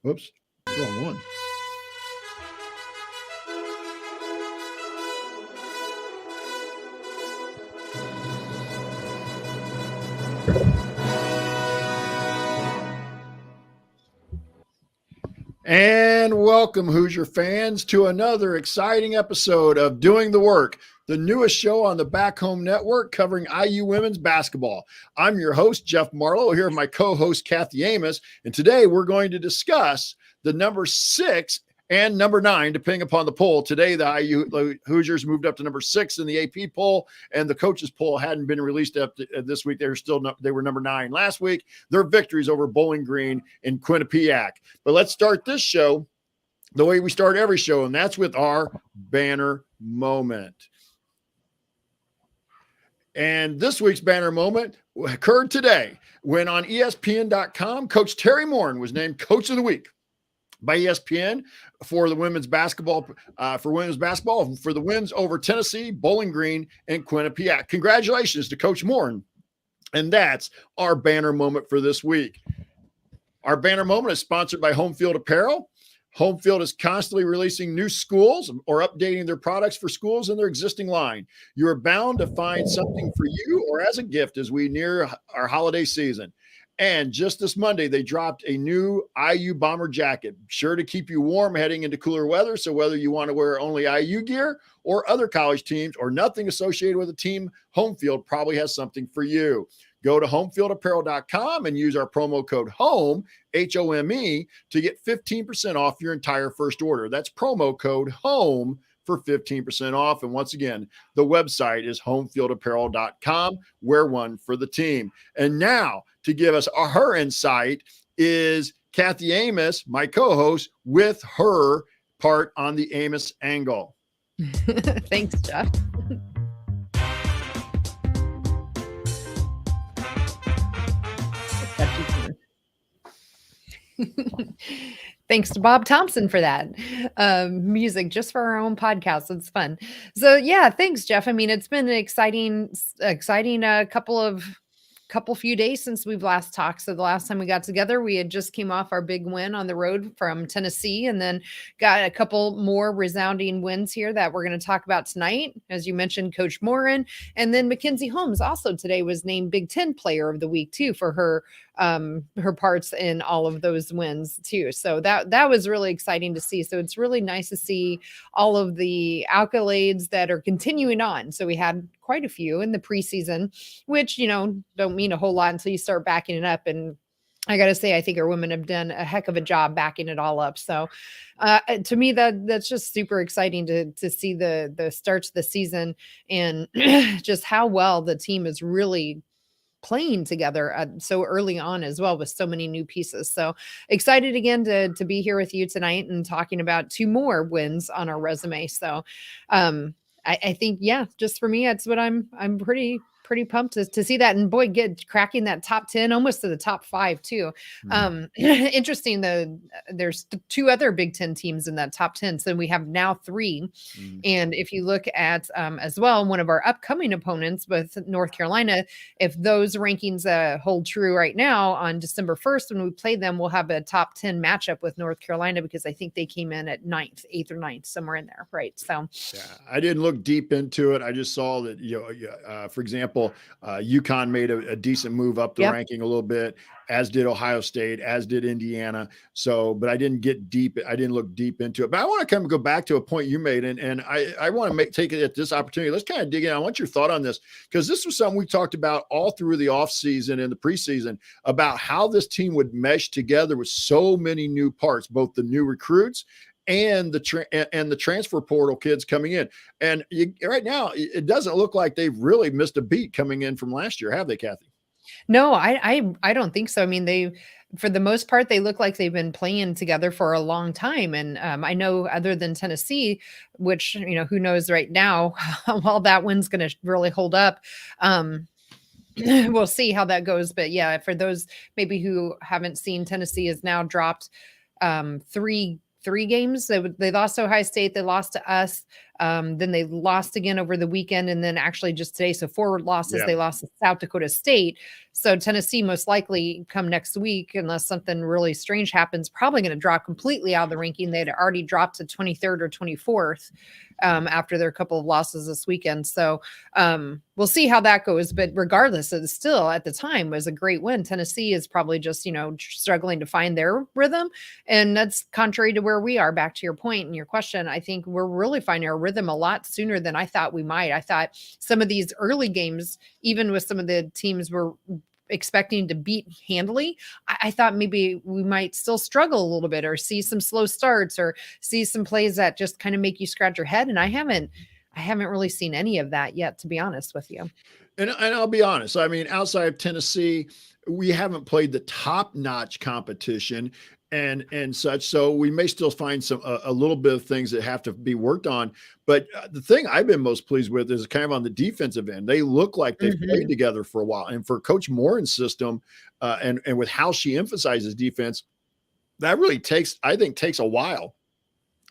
Whoops, wrong one. And welcome, Hoosier fans, to another exciting episode of Doing the Work, the newest show on the Back Home Network covering IU women's basketball. I'm your host, Jeff Marlowe, here with my co-host, Kathy Amos, and today we're going to discuss the number 6 and number 9, depending upon the poll. Today, the IU Hoosiers moved up to number 6 in the AP poll, and the coaches poll hadn't been released up this week. They were number 9 last week. Their victories over Bowling Green and Quinnipiac. But let's start this show the way we start every show, and that's with our banner moment. And this week's banner moment occurred today when on ESPN.com, Coach Terry Morin was named Coach of the Week by ESPN for the women's basketball, for the wins over Tennessee, Bowling Green, and Quinnipiac. Congratulations to Coach Morin. And that's our banner moment for this week. Our banner moment is sponsored by Home Field Apparel. Home Field is constantly releasing new schools or updating their products for schools in their existing line. You are bound to find something for you or as a gift as we near our holiday season. And just this Monday, they dropped a new IU bomber jacket, sure to keep you warm heading into cooler weather. So whether you want to wear only IU gear or other college teams or nothing associated with a team, Home Field probably has something for you. Go to homefieldapparel.com and use our promo code HOME, HOME, to get 15% off your entire first order. That's promo code HOME for 15% off. And once again, the website is homefieldapparel.com. Wear one for the team. And now to give us her insight is Kathy Amos, my co-host, with her part on the Amos angle. Thanks, Jeff. Thanks to Bob Thompson for that music just for our own podcast. It's fun. So yeah, thanks, Jeff. I mean, it's been an exciting couple few days since we've last talked. So the last time we got together, we had just came off our big win on the road from Tennessee, and then got a couple more resounding wins here that we're going to talk about tonight. As you mentioned, Coach Morin, and then Mackenzie Holmes also today was named Big Ten Player of the Week too for her parts in all of those wins too. So that was really exciting to see. So it's really nice to see all of the accolades that are continuing on. So we had quite a few in the preseason, which, don't mean a whole lot until you start backing it up. And I got to say, I think our women have done a heck of a job backing it all up. So to me, that's just super exciting to see the starts of the season and just how well the team is really playing together so early on as well with so many new pieces. So excited again to be here with you tonight and talking about 2 more wins on our resume. So I think, yeah, just for me, that's what I'm pretty pumped to see that. And boy, cracking that top 10, almost to the top 5 too. Interesting. There's 2 other Big Ten teams in that top 10. So we have now 3. And if you look at as well, one of our upcoming opponents with North Carolina, if those rankings hold true right now on December 1st, when we play them, we'll have a top 10 matchup with North Carolina because I think they came in at 8th or 9th, somewhere in there. Right. So yeah, I didn't look deep into it. I just saw that, for example, UConn made a decent move up the ranking a little bit, as did Ohio State, as did Indiana. So, but I didn't look deep into it. But I want to go back to a point you made, and I want to take it at this opportunity. Let's kind of dig in. I want your thought on this, because this was something we talked about all through the offseason and the preseason about how this team would mesh together with so many new parts, both the new recruits and the transfer portal kids coming in. And right now, it doesn't look like they've really missed a beat coming in from last year, have they, Kathy? No, I don't think so. I mean, for the most part, they look like they've been playing together for a long time. And I know other than Tennessee, which, who knows right now, while that one's going to really hold up. We'll see how that goes. But yeah, for those maybe who haven't seen, Tennessee has now dropped 3 games. They lost to Ohio State. They lost to us. Then they lost again over the weekend. And then actually just today, so 4 losses, Yeah. they lost to South Dakota State. So Tennessee most likely come next week, unless something really strange happens, probably going to drop completely out of the ranking. They'd already dropped to 23rd or 24th after their couple of losses this weekend. So we'll see how that goes. But regardless, it still at the time was a great win. Tennessee is probably just, struggling to find their rhythm. And that's contrary to where we are. Back to your point and your question, I think we're really finding our rhythm a lot sooner than I thought we might. I thought some of these early games, even with some of the teams we're expecting to beat handily, I thought maybe we might still struggle a little bit or see some slow starts or see some plays that just kind of make you scratch your head. And I haven't really seen any of that yet, to be honest with you. And I'll be honest. I mean, outside of Tennessee, we haven't played the top-notch competition and such. So we may still find a little bit of things that have to be worked on. But the thing I've been most pleased with is kind of on the defensive end. They look like they've played together for a while. And for Coach Morin's system and with how she emphasizes defense, that really takes a while.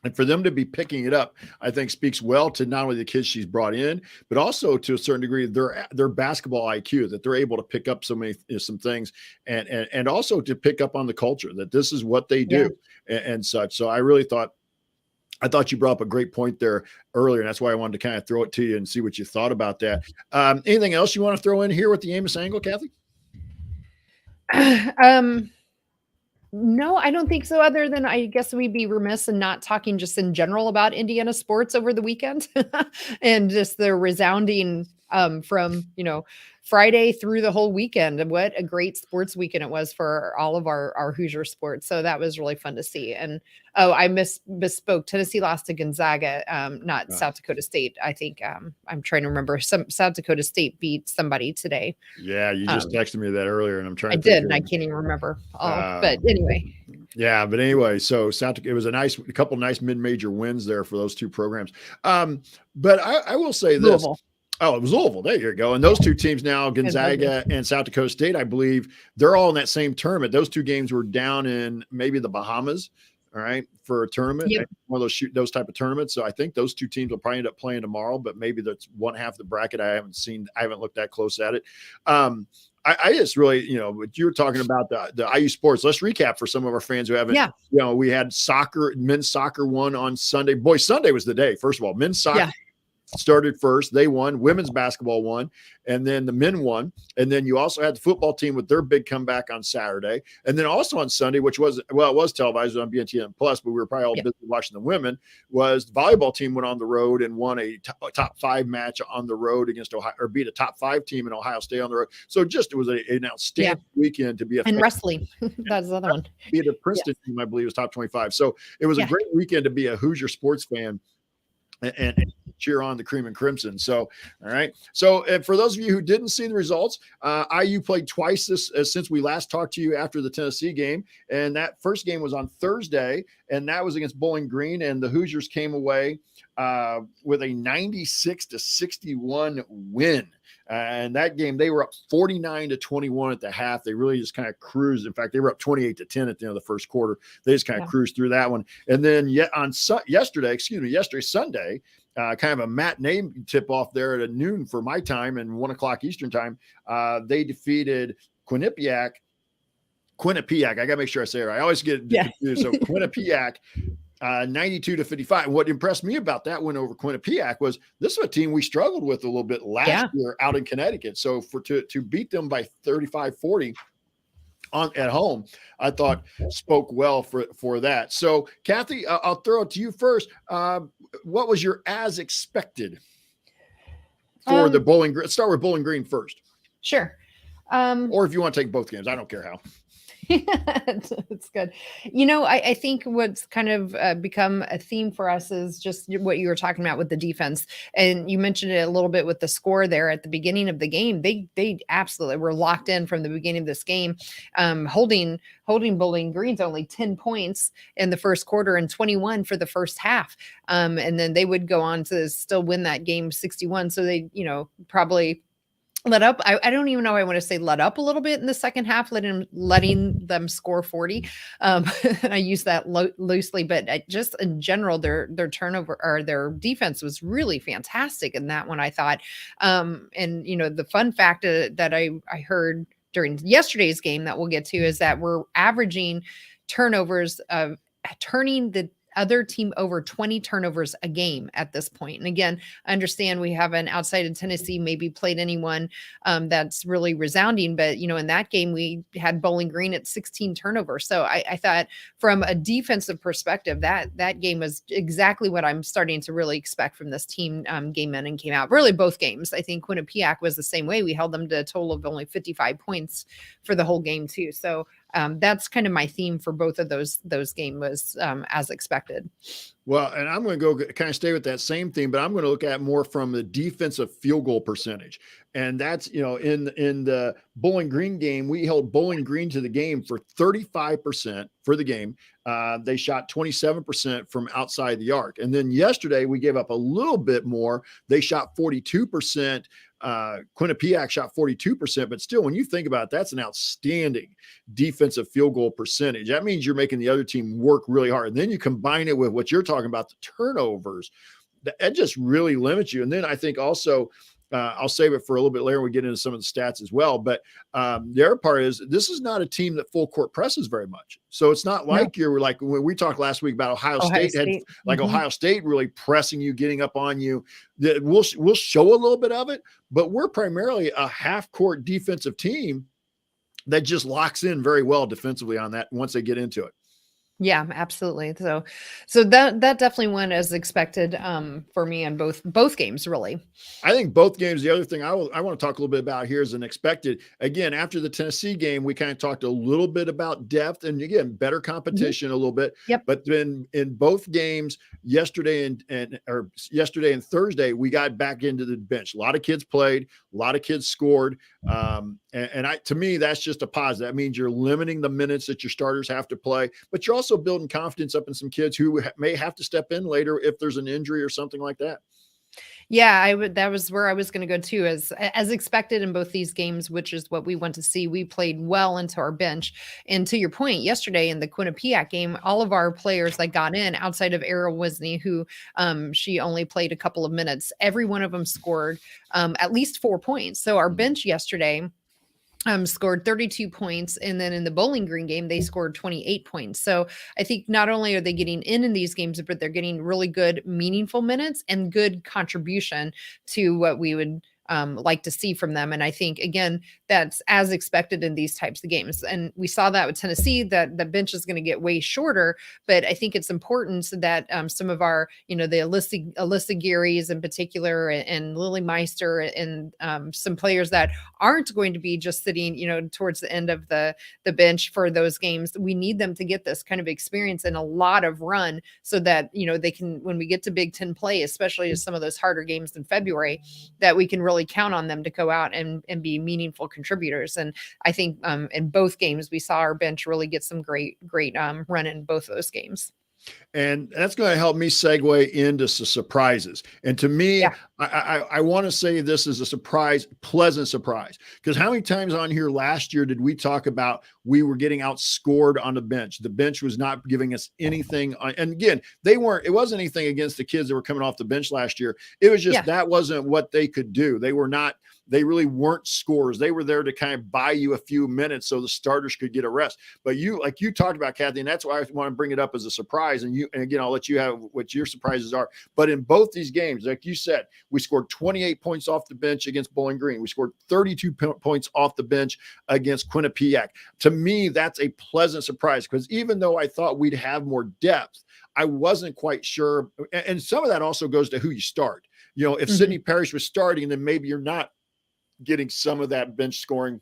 And for them to be picking it up, I think speaks well to not only the kids she's brought in, but also to a certain degree their basketball IQ, that they're able to pick up some things and also to pick up on the culture, that this is what they do and such. So I thought you brought up a great point there earlier, and that's why I wanted to kind of throw it to you and see what you thought about that. Anything else you want to throw in here with the Amos angle, Kathy? No, I don't think so. Other than I guess we'd be remiss in not talking just in general about Indiana sports over the weekend and just the resounding from, Friday through the whole weekend. And what a great sports weekend it was for all of our Hoosier sports. So that was really fun to see. And I misspoke. Tennessee lost to Gonzaga, not South Dakota State. I think I'm trying to remember. South Dakota State beat somebody today. Yeah, you just texted me that earlier, and I'm trying. I did, and I can't even remember. But anyway. Yeah, but anyway, so it was a couple nice mid-major wins there for those two programs. But I will say this. Louisville. Oh, it was Louisville. There you go. And those two teams now, Gonzaga and South Dakota State, I believe, they're all in that same tournament. Those two games were down in maybe the Bahamas, all right, for a tournament, one of those type of tournaments. So I think those two teams will probably end up playing tomorrow, but maybe that's one half of the bracket. I haven't looked that close at it. I just really, what you were talking about the IU sports. Let's recap for some of our fans who haven't. Yeah. We had men's soccer won on Sunday. Boy, Sunday was the day. First of all, men's soccer started first. They won. Women's basketball won, and then the men won. And then you also had the football team with their big comeback on Saturday. And then also on Sunday, which was it was televised on BNTN Plus, but we were probably all busy watching the women. Was the volleyball team went on the road and won a top 5 match on the road against Ohio, or beat a top 5 team in Ohio State on the road. So it was an outstanding weekend to be and wrestling. That's the other one. Be a Princeton team, I believe, was top 25. So it was a great weekend to be a Hoosier sports fan and cheer on the Cream and Crimson. So, all right. So for those of you who didn't see the results, IU played twice since we last talked to you after the Tennessee game. And that first game was on Thursday, and that was against Bowling Green. And the Hoosiers came away with a 96-61 win. And that game, they were up 49-21 at the half. They really just kind of cruised. In fact, they were up 28-10 at the end of the first quarter. They just kind of cruised through that one. And then yesterday, Sunday, kind of a matinee tip-off there at noon for my time and 1 o'clock Eastern time. They defeated Quinnipiac. I got to make sure I say it right. I always get confused. So Quinnipiac, 92-55. What impressed me about that win over Quinnipiac was this is a team we struggled with a little bit last year out in Connecticut. So to beat them by 35-40 at home, I thought spoke well for that. So Kathy, I'll throw it to you first. What was your as expected for the Bowling Green? Let's start with Bowling Green first. Sure. Or if you want to take both games, I don't care how. It's good. I think what's kind of become a theme for us is just what you were talking about with the defense. And you mentioned it a little bit with the score there at the beginning of the game. They absolutely were locked in from the beginning of this game, holding Bowling Green's only 10 points in the first quarter and 21 for the first half. And then they would go on to still win that game 61. So they, probably let up. I don't even know. I want to say let up a little bit in the second half, letting them score 40. I use that loosely, but just in general, their turnover or their defense was really fantastic in that one, I thought. And the fun fact that I heard during yesterday's game that we'll get to is that we're averaging turnovers of turning the other team over 20 turnovers a game at this point. And again, I understand we haven't outside of Tennessee maybe played anyone that's really resounding, but in that game we had Bowling Green at 16 turnovers. So I thought from a defensive perspective that game was exactly what I'm starting to really expect from this team. Game in and came out. Really both games. I think Quinnipiac was the same way. We held them to a total of only 55 points for the whole game too. So that's kind of my theme for both of those games was as expected. Well, and I'm going to go kind of stay with that same theme, but I'm going to look at more from the defensive field goal percentage. And that's, in the Bowling Green game, we held Bowling Green to the game for 35% for the game. They shot 27% from outside the arc. And then yesterday we gave up a little bit more. They shot 42%. Quinnipiac shot 42%, but still, when you think about it, that's an outstanding defensive field goal percentage. That means you're making the other team work really hard. And then you combine it with what you're talking about, the turnovers, that just really limits you. And then I think also, I'll save it for a little bit later. We get into some of the stats as well. But the other part is this is not a team that full court presses very much. So it's not like you're like when we talked last week about Ohio State had Ohio State really pressing you, getting up on you. That we'll show a little bit of it, but we're primarily a half court defensive team that just locks in very well defensively on that once they get into it. Yeah, absolutely. So that definitely went as expected for me in both games, really. I think both games. The other thing I want to talk a little bit about here is an expected. Again, after the Tennessee game, we kind of talked a little bit about depth and again better competition a little bit. Yep. But then in both games, yesterday and Thursday, we got back into the bench. A lot of kids played, a lot of kids scored. To me, that's just a positive. That means you're limiting the minutes that your starters have to play, but you're also building confidence up in some kids who may have to step in later if there's an injury or something like that. Yeah, that was where I was going to go too, as expected in both these games, which is what we want to see. We played well into our bench. And to your point, yesterday in the Quinnipiac game, all of our players that got in outside of Errol Wisney, who she only played a couple of minutes, every one of them scored at least 4 points. So our bench yesterday scored 32 points. And then in the Bowling Green game, they scored 28 points. So I think not only are they getting in these games, but they're getting really good, meaningful minutes and good contribution to what we would like to see from them. And I think, again, that's as expected in these types of games. And we saw that with Tennessee, that the bench is going to get way shorter. But I think it's important that some of our, the Alyssa Gearys in particular and Lily Meister and some players that aren't going to be just sitting, towards the end of the bench for those games, we need them to get this kind of experience and a lot of run so that, they can, when we get to Big Ten play, especially some of those harder games in February, that we can really count on them to go out and be meaningful contributors. And I think in both games, we saw our bench really get some great run in both of those games. And that's going to help me segue into surprises. And to me, I want to say this is a surprise, pleasant surprise, because how many times on here last year did we talk about we were getting outscored on the bench? The bench was not giving us anything. And again, it wasn't anything against the kids that were coming off the bench last year. It was just that wasn't what they could do. They really weren't scorers. They were there to kind of buy you a few minutes so the starters could get a rest. But like you talked about, Kathy, and that's why I want to bring it up as a surprise. And again, I'll let you have what your surprises are. But in both these games, like you said, we scored 28 points off the bench against Bowling Green. We scored 32 points off the bench against Quinnipiac. To me, that's a pleasant surprise because even though I thought we'd have more depth, I wasn't quite sure. And some of that also goes to who you start. If Sydney Parrish was starting, then maybe you're not getting some of that bench scoring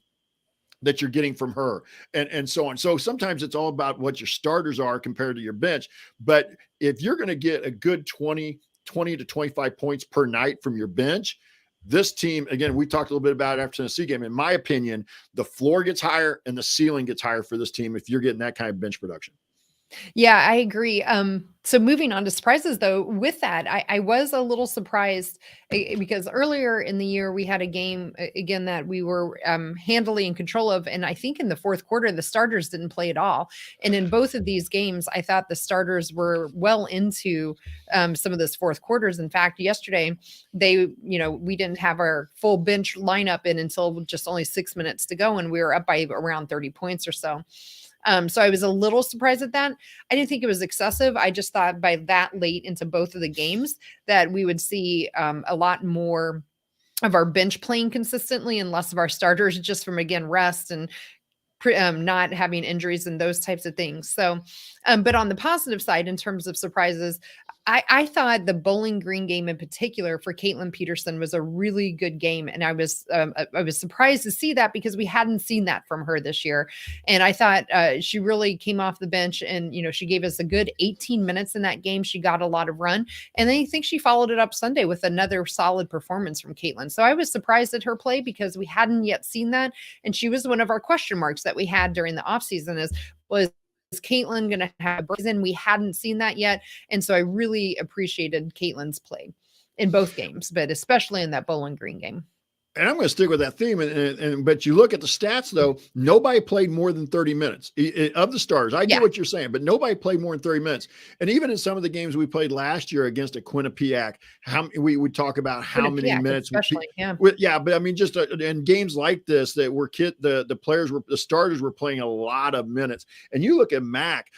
that you're getting from her and so on. So sometimes it's all about what your starters are compared to your bench. But if you're going to get a good 20 to 25 points per night from your bench, this team, again, we talked a little bit about it after the Tennessee game. In my opinion, the floor gets higher and the ceiling gets higher for this team if you're getting that kind of bench production. Yeah, I agree. So moving on to surprises though, with that, I was a little surprised because earlier in the year we had a game again that we were handily in control of. And I think in the fourth quarter, the starters didn't play at all. And in both of these games, I thought the starters were well into some of those fourth quarters. In fact, yesterday, we didn't have our full bench lineup in until just only 6 minutes to go. And we were up by around 30 points or so. So I was a little surprised at that. I didn't think it was excessive. I just thought by that late into both of the games that we would see a lot more of our bench playing consistently and less of our starters just from, again, rest and not having injuries and those types of things. So, but on the positive side, in terms of surprises, I thought the Bowling Green game in particular for Caitlin Peterson was a really good game. And I was surprised to see that because we hadn't seen that from her this year. And I thought she really came off the bench and, she gave us a good 18 minutes in that game. She got a lot of run. And then I think she followed it up Sunday with another solid performance from Caitlin. So I was surprised at her play because we hadn't yet seen that. And she was one of our question marks that we had during the offseason was Caitlin going to have a season? We hadn't seen that yet. And so I really appreciated Caitlin's play in both games, but especially in that Bowling Green game. And I'm going to stick with that theme. But you look at the stats, though, nobody played more than 30 minutes of the starters. I get what you're saying, but nobody played more than 30 minutes. And even in some of the games we played last year against a Quinnipiac, we would talk about how many minutes. But I mean, just in games like this that were the starters were playing a lot of minutes. And you look at Mac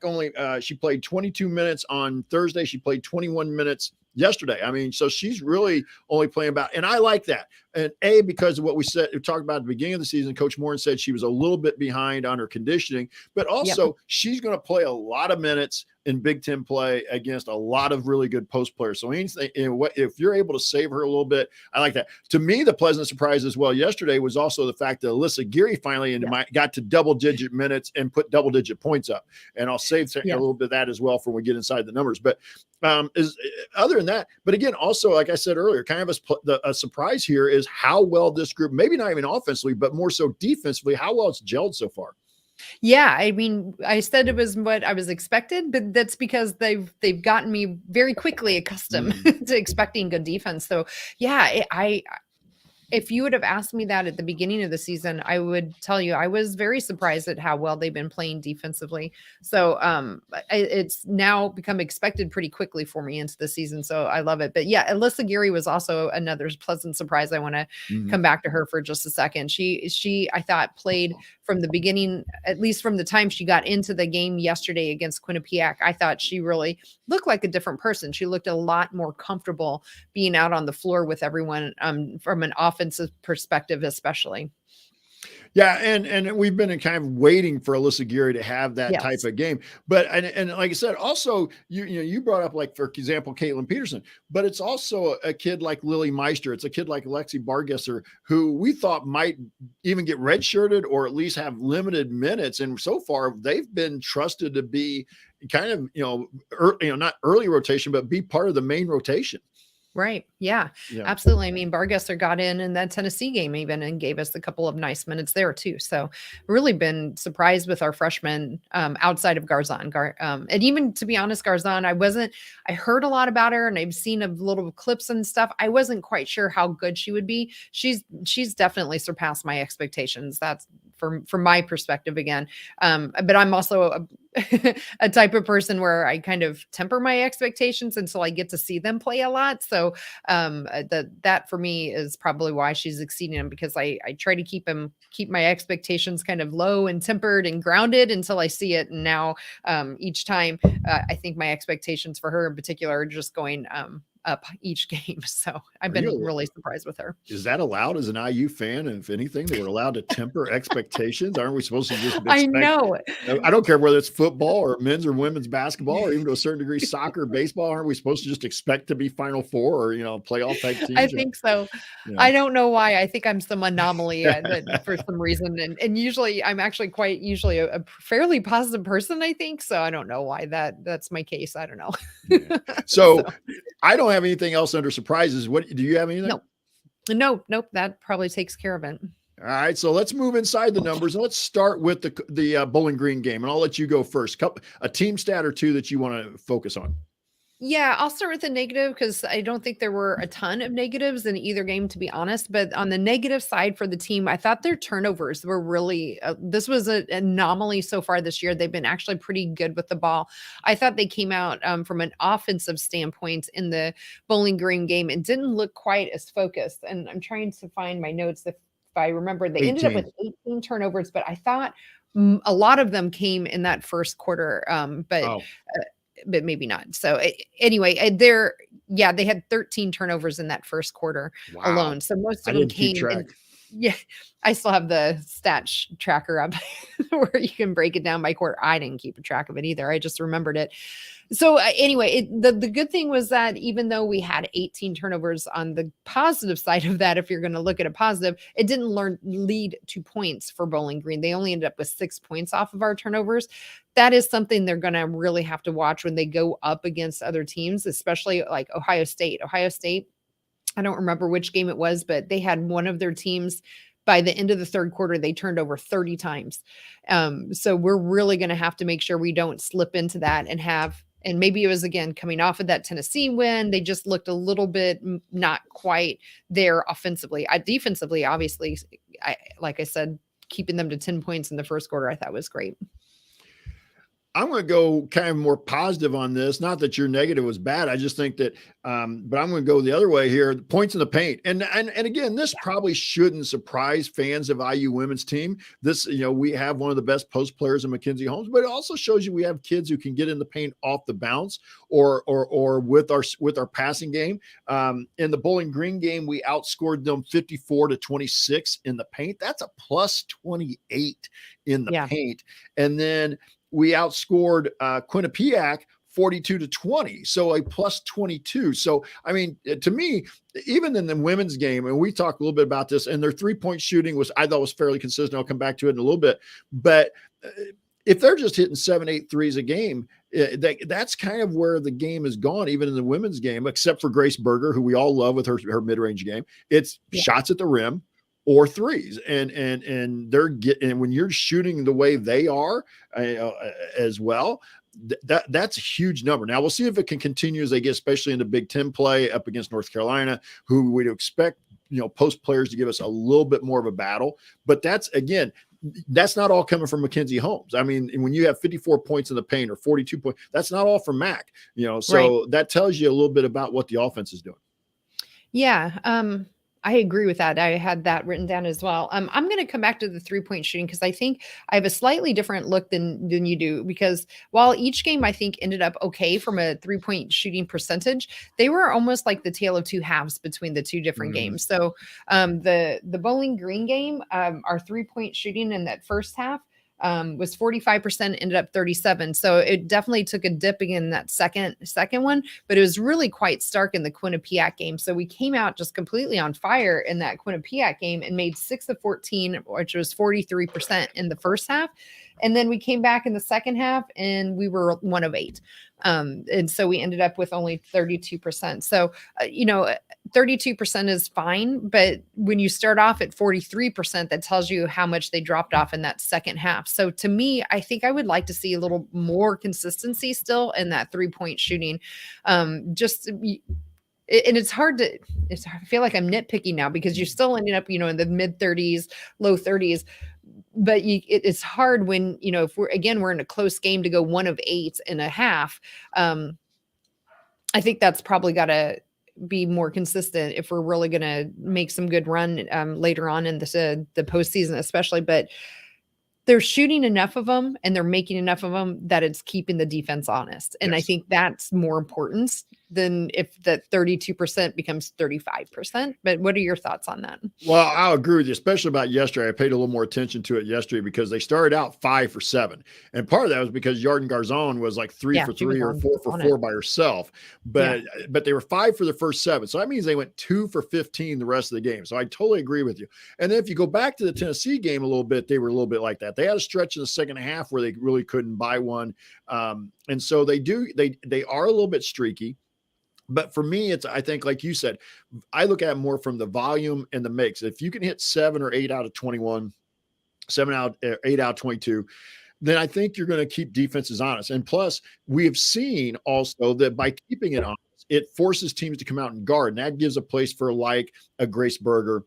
only, she played 22 minutes on Thursday. She played 21 minutes yesterday. I mean, so she's really only playing and I like that. And because of what we talked about at the beginning of the season, Coach Morin said she was a little bit behind on her conditioning, but also she's going to play a lot of minutes in Big Ten play against a lot of really good post players. So anything, if you're able to save her a little bit, I like that. To me, the pleasant surprise as well yesterday was also the fact that Alyssa Geary finally got to double-digit minutes and put double-digit points up. And I'll save a little bit of that as well for when we get inside the numbers. But other than that, but again, also, like I said earlier, kind of a surprise here is how well this group, maybe not even offensively, but more so defensively, how well it's gelled so far. Yeah, I mean, I said it was what I was expected, but that's because they've gotten me very quickly accustomed to expecting good defense. So yeah, if you would have asked me that at the beginning of the season, I would tell you I was very surprised at how well they've been playing defensively. So it's now become expected pretty quickly for me into the season. So I love it. But yeah, Alyssa Geary was also another pleasant surprise. I want to come back to her for just a second. She I thought played from the beginning, at least from the time she got into the game yesterday against Quinnipiac. I thought she really looked like a different person. She looked a lot more comfortable being out on the floor with everyone from an offensive perspective, especially. Yeah, and we've been kind of waiting for Alyssa Geary to have that type of game. But and like I said, also you brought up, like, for example, Caitlin Peterson, but it's also a kid like Lily Meister. It's a kid like Lexi Bargesser, who we thought might even get redshirted or at least have limited minutes. And so far, they've been trusted to be kind of not early rotation, but be part of the main rotation. Right. Yeah, absolutely. I mean, Bargesser got in that Tennessee game even and gave us a couple of nice minutes there too. So really been surprised with our freshmen outside of Garzon. And even, to be honest, Garzon, I heard a lot about her and I've seen a little clips and stuff. I wasn't quite sure how good she would be. She's definitely surpassed my expectations. That's from my perspective again. But I'm also a type of person where I kind of temper my expectations until I get to see them play a lot. So that for me is probably why she's exceeding them, because I try to keep my expectations kind of low and tempered and grounded until I see it. And now each time I think my expectations for her in particular are just going up each game. So I've been really surprised with her. Is that allowed as an IU fan? And if anything, they were allowed to temper expectations. Aren't we supposed to just I know. I don't care whether it's football or men's or women's basketball, or even to a certain degree, soccer, baseball. Aren't we supposed to just expect to be Final Four or, playoff type teams? I think so. I don't know why. I think I'm some anomaly for some reason. And usually I'm actually quite usually a fairly positive person, I think. So I don't know why that's my case. I don't know. So I don't have anything else under surprises. What do you have anything? Nope. That probably takes care of it. All right, so let's move inside the numbers and let's start with the Bowling Green game, and I'll let you go first. A team stat or two that you want to focus on. Yeah, I'll start with the negative because I don't think there were a ton of negatives in either game, to be honest. But on the negative side for the team, I thought their turnovers were really, this was an anomaly so far this year. They've been actually pretty good with the ball. I thought they came out from an offensive standpoint in the Bowling Green game and didn't look quite as focused. And I'm trying to find my notes if I remember. They ended up with 18 turnovers, but I thought a lot of them came in that first quarter. But maybe not. So anyway, they had 13 turnovers in that first quarter alone. So most of them came. Yeah, I still have the stats tracker up where you can break it down by quarter. I didn't keep a track of it either. I just remembered it. So anyway, the good thing was that even though we had 18 turnovers, on the positive side of that, if you're going to look at a positive, it didn't lead to points for Bowling Green. They only ended up with 6 points off of our turnovers. That is something they're going to really have to watch when they go up against other teams, especially like Ohio State. I don't remember which game it was, but they had one of their teams by the end of the third quarter, they turned over 30 times. So we're really going to have to make sure we don't slip into that and maybe it was, again, coming off of that Tennessee win. They just looked a little bit not quite there offensively. Defensively, obviously, like I said, keeping them to 10 points in the first quarter, I thought was great. I'm going to go kind of more positive on this. Not that your negative was bad. I just think that, but I'm going to go the other way here. The points in the paint. And again, this probably shouldn't surprise fans of IU women's team. This, we have one of the best post players in Mackenzie Holmes, but it also shows you we have kids who can get in the paint off the bounce or with our passing game. In the Bowling Green game, we outscored them 54-26 in the paint. That's a plus 28 in the paint. And then we outscored Quinnipiac 42-20, so a plus 22. So, I mean, to me, even in the women's game, and we talked a little bit about this, and their three-point shooting I thought was fairly consistent. I'll come back to it in a little bit. But if they're just hitting 7-8 threes a game, that's kind of where the game has gone, even in the women's game, except for Grace Berger, who we all love with her mid-range game. It's shots at the rim or threes, and when you're shooting the way they are as well, that's a huge number. Now we'll see if it can continue as they get, especially in the Big Ten play up against North Carolina, who we'd expect post players to give us a little bit more of a battle. But that's not all coming from Mackenzie Holmes. I mean, when you have 54 points in the paint or 42 points, that's not all from Mac. So that tells you a little bit about what the offense is doing. Yeah. I agree with that. I had that written down as well. I'm going to come back to the 3-point shooting because I think I have a slightly different look than you do, because while each game I think ended up okay from a 3-point shooting percentage, they were almost like the tale of two halves between the two different games. So the Bowling Green game, our 3-point shooting in that first half was 45%, ended up 37. So it definitely took a dip in that second one, but it was really quite stark in the Quinnipiac game. So we came out just completely on fire in that Quinnipiac game and made 6 of 14, which was 43% in the first half. And then we came back in the second half and we were 1 of 8. And so we ended up with only 32%. So, 32% is fine. But when you start off at 43%, that tells you how much they dropped off in that second half. So to me, I think I would like to see a little more consistency still in that 3-point shooting. And it's hard to, I feel like I'm nitpicking now because you're still ending up, in the mid 30s, low 30s. But it's hard when, if we're in a close game to go 1 of 8 and a half. I think that's probably got to be more consistent if we're really going to make some good run later on in the postseason, especially. But they're shooting enough of them and they're making enough of them that it's keeping the defense honest. And I think that's more important than if that 32% becomes 35%. But what are your thoughts on that? Well, I'll agree with you, especially about yesterday. I paid a little more attention to it yesterday because they started out 5 for 7. And part of that was because Yarden Garzon was like 3 for 3 or 4 for 4 by herself. But they were 5 for the first 7. So that means they went 2 for 15 the rest of the game. So I totally agree with you. And then if you go back to the Tennessee game a little bit, they were a little bit like that. They had a stretch in the second half where they really couldn't buy one. And so they are a little bit streaky. But for me, I think, like you said, I look at it more from the volume and the mix. If you can hit 7 or 8 out of 21, 8 out of 22, then I think you're going to keep defenses honest. And plus, we have seen also that by keeping it honest, it forces teams to come out and guard. And that gives a place for like a Grace Berger,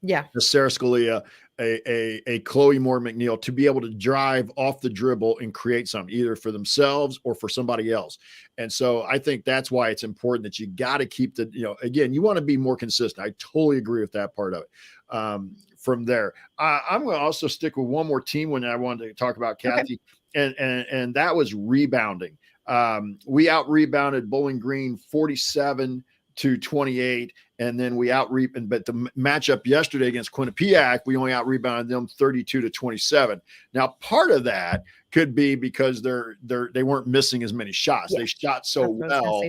Yeah. a Sarah Scalia, a Chloe Moore McNeil to be able to drive off the dribble and create something either for themselves or for somebody else. And so I think that's why it's important that you got to keep again, you want to be more consistent. I totally agree with that part of it. From there, I'm going to also stick with one more team when I wanted to talk about, Kathy, and that was rebounding. We out rebounded Bowling Green 47-28, and then we but the matchup yesterday against Quinnipiac, we only out rebounded them 32-27. Now, part of that could be because they weren't missing as many shots. Yeah. They shot so well,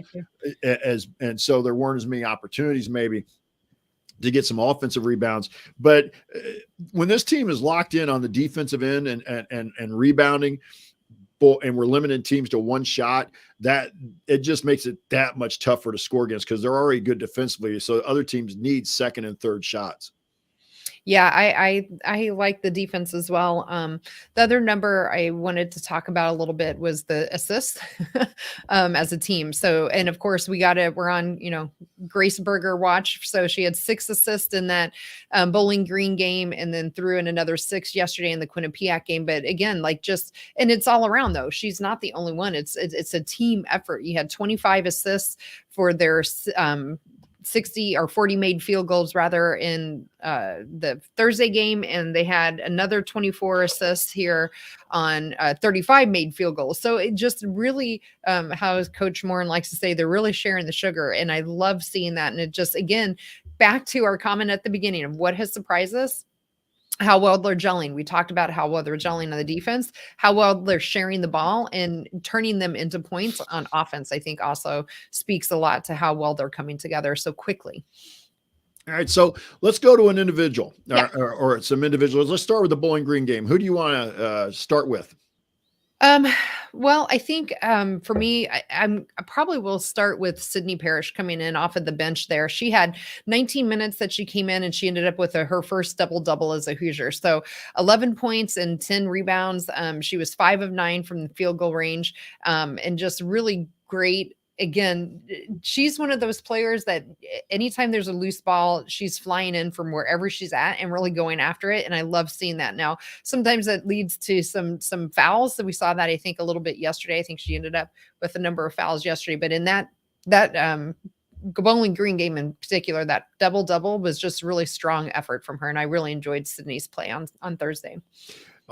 and so there weren't as many opportunities maybe to get some offensive rebounds. But when this team is locked in on the defensive end and rebounding, and we're limiting teams to one shot, that it just makes it that much tougher to score against because they're already good defensively. So other teams need second and third shots. Yeah, I like the defense as well. The other number I wanted to talk about a little bit was the assists as a team. So, and of course we're on, Grace Berger watch. So she had 6 assists in that Bowling Green game and then threw in another 6 yesterday in the Quinnipiac game. But again, and it's all around though. She's not the only one. It's a team effort. You had 25 assists for their 60 or 40 made field goals rather in the Thursday game. And they had another 24 assists here on 35 made field goals. So it just really, how Coach Morin likes to say, they're really sharing the sugar. And I love seeing that. And it just, again, back to our comment at the beginning of what has surprised us, how well they're gelling. We talked about how well they're gelling on the defense, how well they're sharing the ball and turning them into points on offense. I think also speaks a lot to how well they're coming together so quickly. All right, so let's go to an individual or some individuals. Let's start with the Bowling Green game. Who do you want to start with? Well, I think for me, I probably will start with Sydney Parrish coming in off of the bench there. She had 19 minutes that she came in and she ended up with her first double-double as a Hoosier. So 11 points and 10 rebounds. She was 5 of 9 from the field goal range and just really great. Again, she's one of those players that anytime there's a loose ball, she's flying in from wherever she's at and really going after it. And I love seeing that. Now, sometimes that leads to some fouls. So we saw that, I think, a little bit yesterday. I think she ended up with a number of fouls yesterday. But in that Bowling Green game in particular, that double-double was just really strong effort from her. And I really enjoyed Sydney's play on Thursday.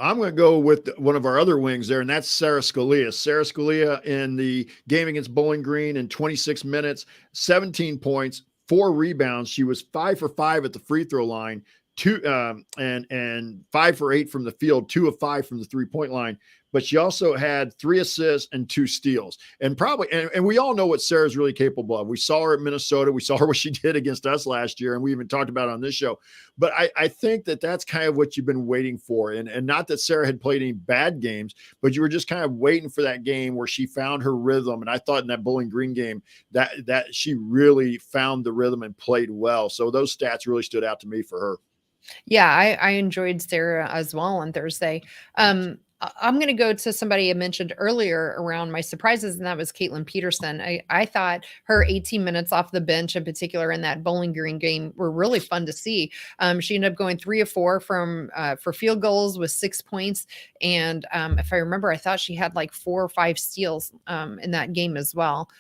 I'm going to go with one of our other wings there, and that's Sarah Scalia. Sarah Scalia in the game against Bowling Green in 26 minutes, 17 points, 4 rebounds. She was 5 for 5 at the free throw line, 2 and 5 for 8 from the field, 2 of 5 from the 3-point line. But she also had 3 assists and 2 steals. And we all know what Sarah's really capable of. We saw her at Minnesota. We saw her what she did against us last year, and we even talked about it on this show. But I think that's kind of what you've been waiting for. And not that Sarah had played any bad games, but you were just kind of waiting for that game where she found her rhythm. And I thought in that Bowling Green game that she really found the rhythm and played well. So those stats really stood out to me for her. Yeah, I enjoyed Sarah as well on Thursday. I'm going to go to somebody I mentioned earlier around my surprises, and that was Caitlin Peterson. I thought her 18 minutes off the bench in particular in that Bowling Green game were really fun to see. She ended up going 3 of 4 for field goals with 6 points. And if I remember, I thought she had like 4 or 5 steals in that game as well.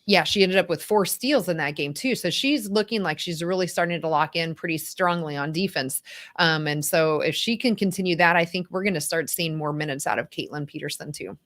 Yeah, she ended up with 4 steals in that game too. So she's looking like she's really starting to lock in pretty strongly on defense. And so if she can continue that, I think we're going to start seeing more minutes out of Caitlin Peterson too.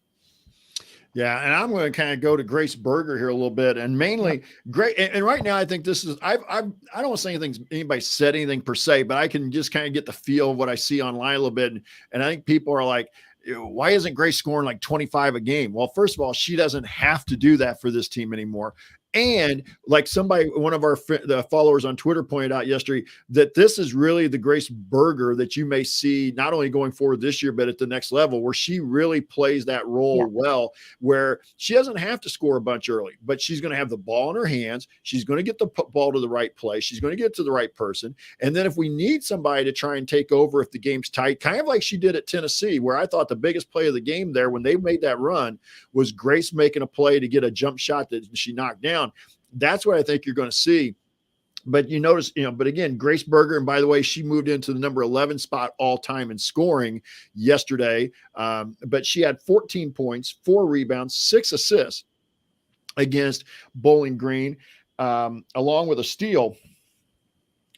Yeah, and I'm going to kind of go to Grace Berger here a little bit, and mainly great. And right now, I think this is I don't want to say anybody said anything per se, but I can just kind of get the feel of what I see online a little bit, and I think people are like, why isn't Grace scoring like 25 a game? Well, first of all, she doesn't have to do that for this team anymore. And like one of the followers on Twitter pointed out yesterday, that this is really the Grace Berger that you may see not only going forward this year, but at the next level, where she really plays that role well, where she doesn't have to score a bunch early, but she's going to have the ball in her hands. She's going to get the ball to the right place. She's going to get to the right person. And then if we need somebody to try and take over if the game's tight, kind of like she did at Tennessee, where I thought the biggest play of the game there when they made that run was Grace making a play to get a jump shot that she knocked down. That's what I think you're going to see. But you notice, but again, Grace Berger, and by the way, she moved into the number 11 spot all time in scoring yesterday. But she had 14 points, 4 rebounds, 6 assists against Bowling Green, along with a steal.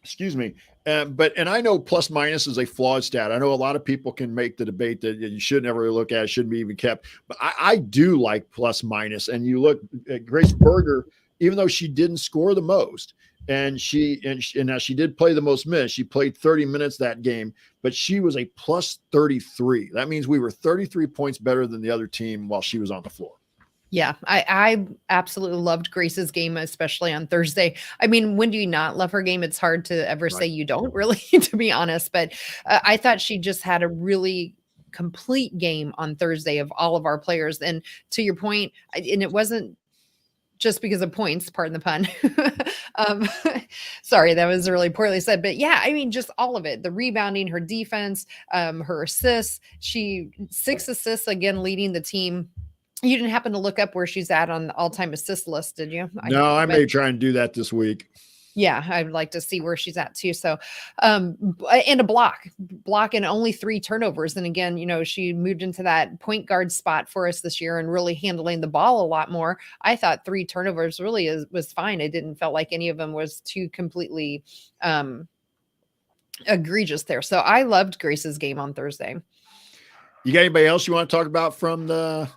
Excuse me. And I know plus minus is a flawed stat. I know a lot of people can make the debate that you should never really look at, it shouldn't be even kept. But I do like plus minus. And you look at Grace Berger, even though she didn't score the most, and now she did play the most minutes. She played 30 minutes that game, but she was a plus 33. That means we were 33 points better than the other team while she was on the floor. Yeah, I absolutely loved Grace's game, especially on Thursday. I mean, when do you not love her game? It's hard to ever say you don't, really, to be honest. But I thought she just had a really complete game on Thursday of all of our players. And to your point, and it wasn't just because of points, pardon the pun. Sorry, that was really poorly said. But yeah, I mean, just all of it, the rebounding, her defense, her assists, 6 assists, again, leading the team. You didn't happen to look up where she's at on the all-time assist list, did you? No, I may try and do that this week. Yeah, I'd like to see where she's at too. So, and a block and only 3 turnovers. And again, she moved into that point guard spot for us this year and really handling the ball a lot more. I thought 3 turnovers really was fine. I didn't felt like any of them was too completely egregious there. So I loved Grace's game on Thursday. You got anybody else you want to talk about from the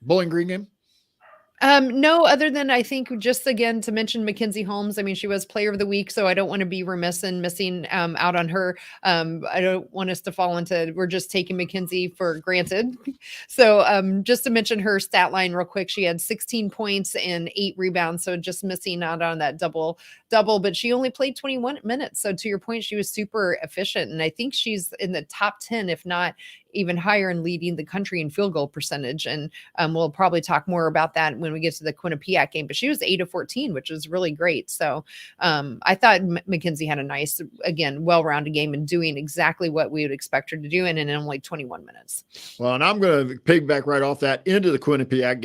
Bowling Green game? No, other than I think just again to mention Mackenzie Holmes. I mean, she was player of the week, so I don't want to be remiss in missing out on her. I don't want us to fall into we're just taking Mackenzie for granted. So just to mention her stat line real quick, she had 16 points and 8 rebounds. So just missing out on that double, but she only played 21 minutes. So to your point, she was super efficient. And I think she's in the top 10, if not even higher, in leading the country in field goal percentage. And we'll probably talk more about that when we get to the Quinnipiac game, but she was 8 of 14, which is really great. So I thought Mackenzie had a nice, again, well-rounded game and doing exactly what we would expect her to do in only 21 minutes. Well, and I'm going to piggyback right off that into the Quinnipiac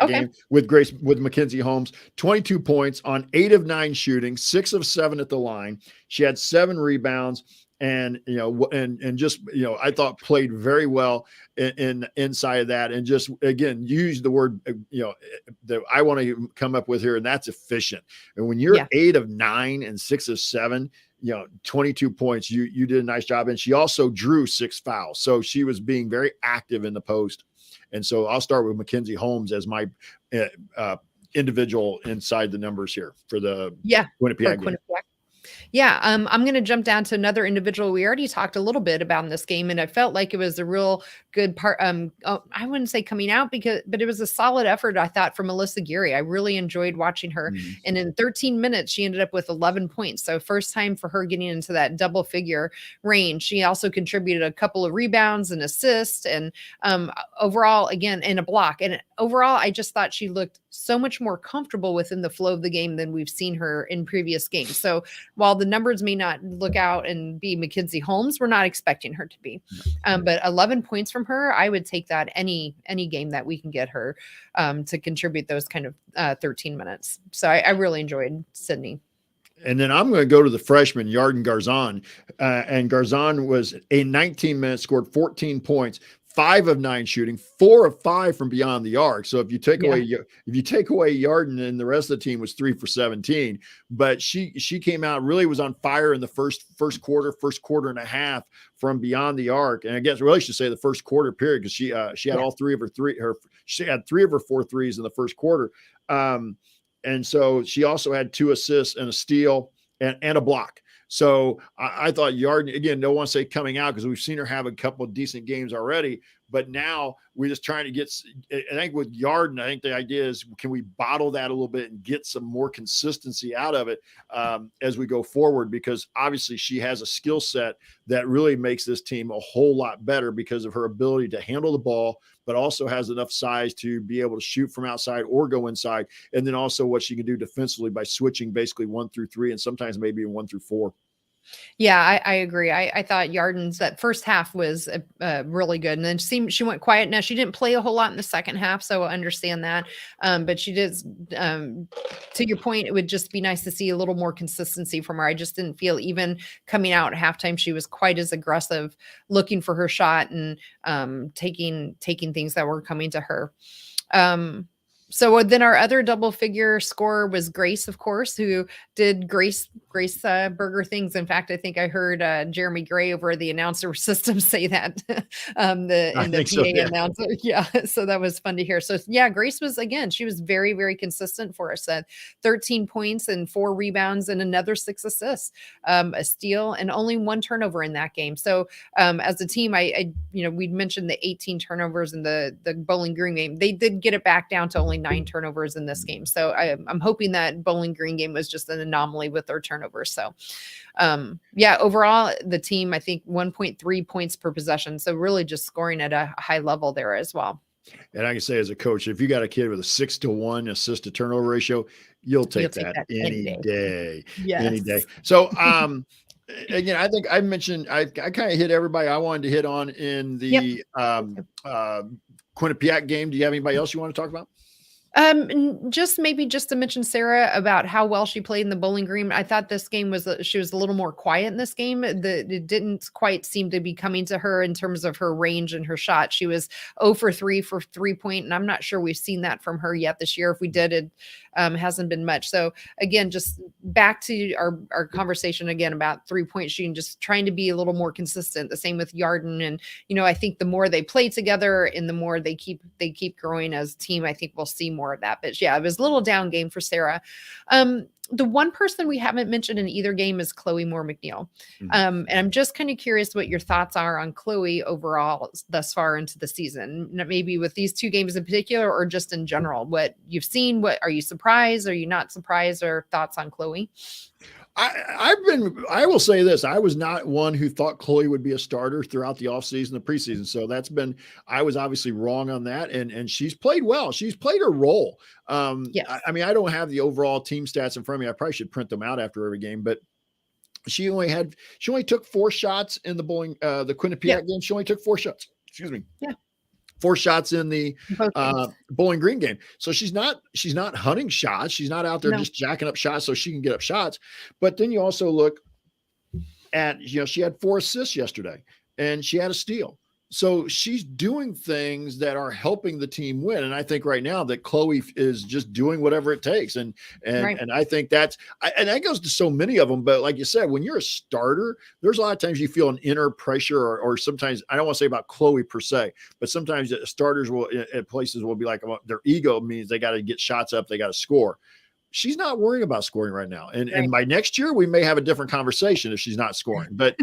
game with Mackenzie Holmes, 22 points on 8 of 9 shooting, 6 of 7 at the line. She had 7 rebounds. And, I thought played very well in inside of that. And just, again, use the word, that I want to come up with here, and that's efficient. And when you're 8 of 9 and 6 of 7, 22 points, you did a nice job. And she also drew 6 fouls. So she was being very active in the post. And so I'll start with Mackenzie Holmes as my individual inside the numbers here for the Quinnipiac game. Yeah, I'm going to jump down to another individual. We already talked a little bit about in this game, and I felt like it was a real good part. I wouldn't say coming out but it was a solid effort, I thought, from Melissa Geary. I really enjoyed watching her. Mm-hmm. And in 13 minutes, she ended up with 11 points. So first time for her getting into that double figure range. She also contributed a couple of rebounds and assists, and overall, again, in a block. And overall, I just thought she looked so much more comfortable within the flow of the game than we've seen her in previous games. So while the numbers may not look out and be Mackenzie Holmes, we're not expecting her to be. But 11 points from her, I would take that any game that we can get her to contribute those kind of 13 minutes. So I really enjoyed Sydney. And then I'm going to go to the freshman, Yarden Garzon. And Garzon was a 19 minutes, scored 14 points, 5 of 9 shooting, 4 of 5 from beyond the arc. So if you take away Yarden, and the rest of the team was 3 for 17, but she came out, really was on fire in the first quarter and a half from beyond the arc. And I guess really should say the first quarter period, because she had all 3 of her she had 3 of her 4 threes in the first quarter. And so she also had 2 assists and a steal and a block. So I thought Yarden, again, don't want to say coming out because we've seen her have a couple of decent games already, But now we're just trying to get, I think with Yarden, I think the idea is, can we bottle that a little bit and get some more consistency out of it as we go forward? Because obviously she has a skill set that really makes this team a whole lot better because of her ability to handle the ball, but also has enough size to be able to shoot from outside or go inside. And then also what she can do defensively by switching basically 1 through 3 and sometimes maybe 1 through 4. Yeah, I agree. I thought Yarden's that first half was really good, and then she went quiet. Now she didn't play a whole lot in the second half, so I understand that. But she did. To your point, it would just be nice to see a little more consistency from her. I just didn't feel even coming out at halftime she was quite as aggressive, looking for her shot and taking things that were coming to her. So then our other double figure scorer was Grace, of course, who did Grace Burger things. In fact, I think I heard Jeremy Gray over the announcer system say that the PA So, yeah. announcer. Yeah. So that was fun to hear. So yeah, Grace was, again, she was very, very consistent for us at 13 points and 4 rebounds and another 6 assists, a steal and only 1 turnover in that game. So as a team, I we'd mentioned the 18 turnovers in the Bowling Green game. They did get it back down to only 9 turnovers in this game. So I'm hoping that Bowling Green game was just an anomaly with their turnovers. So overall the team, I think 1.3 points per possession. So really just scoring at a high level there as well. And I can say as a coach, if you got a kid with a 6-to-1 assist to turnover ratio, you'll take that any day. Yes. Any day. So, again, I think I mentioned, I kind of hit everybody I wanted to hit on in the Quinnipiac game. Do you have anybody else you want to talk about? Just to mention Sarah about how well she played in the Bowling Green. I thought this game she was a little more quiet in this game. It didn't quite seem to be coming to her in terms of her range and her shot. She was 0 for 3 for 3-point, and I'm not sure we've seen that from her yet this year. If we did, it hasn't been much. So again, just back to our conversation again about 3-point shooting, just trying to be a little more consistent. The same with Yarden, and I think the more they play together and the more they keep growing as a team, I think we'll see more of that. But yeah, it was a little down game for Sarah. The one person we haven't mentioned in either game is Chloe Moore McNeil. And I'm just kind of curious what your thoughts are on Chloe overall thus far into the season, maybe with these 2 games in particular, or just in general, what you've seen. What are you surprised? Are you not surprised? Or thoughts on Chloe? I will say this. I was not one who thought Chloe would be a starter throughout the offseason, the preseason. So I was obviously wrong on that. And she's played well. She's played her role. Yes. I mean, I don't have the overall team stats in front of me. I probably should print them out after every game, but she only took 4 shots in the Quinnipiac game. She only took 4 shots. Excuse me. Yeah. 4 shots in the Bowling Green game. So she's not hunting shots. She's not out there just jacking up shots so she can get up shots. But then you also look at, she had 4 assists yesterday and she had a steal. So she's doing things that are helping the team win. And I think right now that Chloe is just doing whatever it takes. And I think that goes to so many of them. But like you said, when you're a starter, there's a lot of times you feel an inner pressure or sometimes, I don't want to say about Chloe per se, but sometimes starters at places will be like, their ego means they got to get shots up. They got to score. She's not worrying about scoring right now. And by next year, we may have a different conversation if she's not scoring. But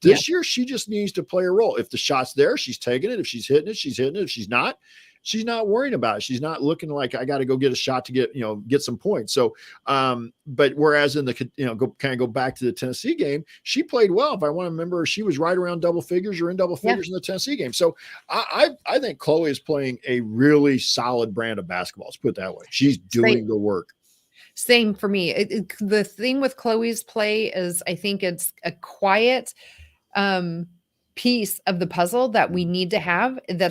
this year, she just needs to play a role. If the shot's there, she's taking it. If she's hitting it, she's hitting it. If she's not worrying about it. She's not looking like I got to go get a shot to get some points. So, but whereas in the, go back to the Tennessee game, she played well. If I want to remember, she was right around double figures or in double figures in the Tennessee game. So I think Chloe is playing a really solid brand of basketball. Let's put it that way. She's doing the work. Same for me. The thing with Chloe's play is I think it's a quiet piece of the puzzle that we need to have. And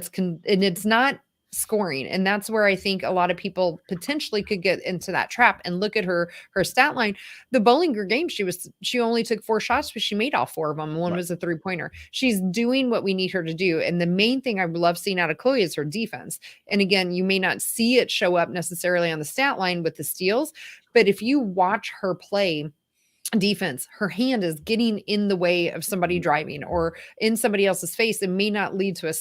it's not scoring. And that's where I think a lot of people potentially could get into that trap and look at her stat line. The Bowling Green game, she only took 4 shots, but she made all 4 of them. One was a 3-pointer. She's doing what we need her to do. And the main thing I love seeing out of Chloe is her defense. And again, you may not see it show up necessarily on the stat line with the steals, but if you watch her play defense, her hand is getting in the way of somebody driving or in somebody else's face. It may not lead to a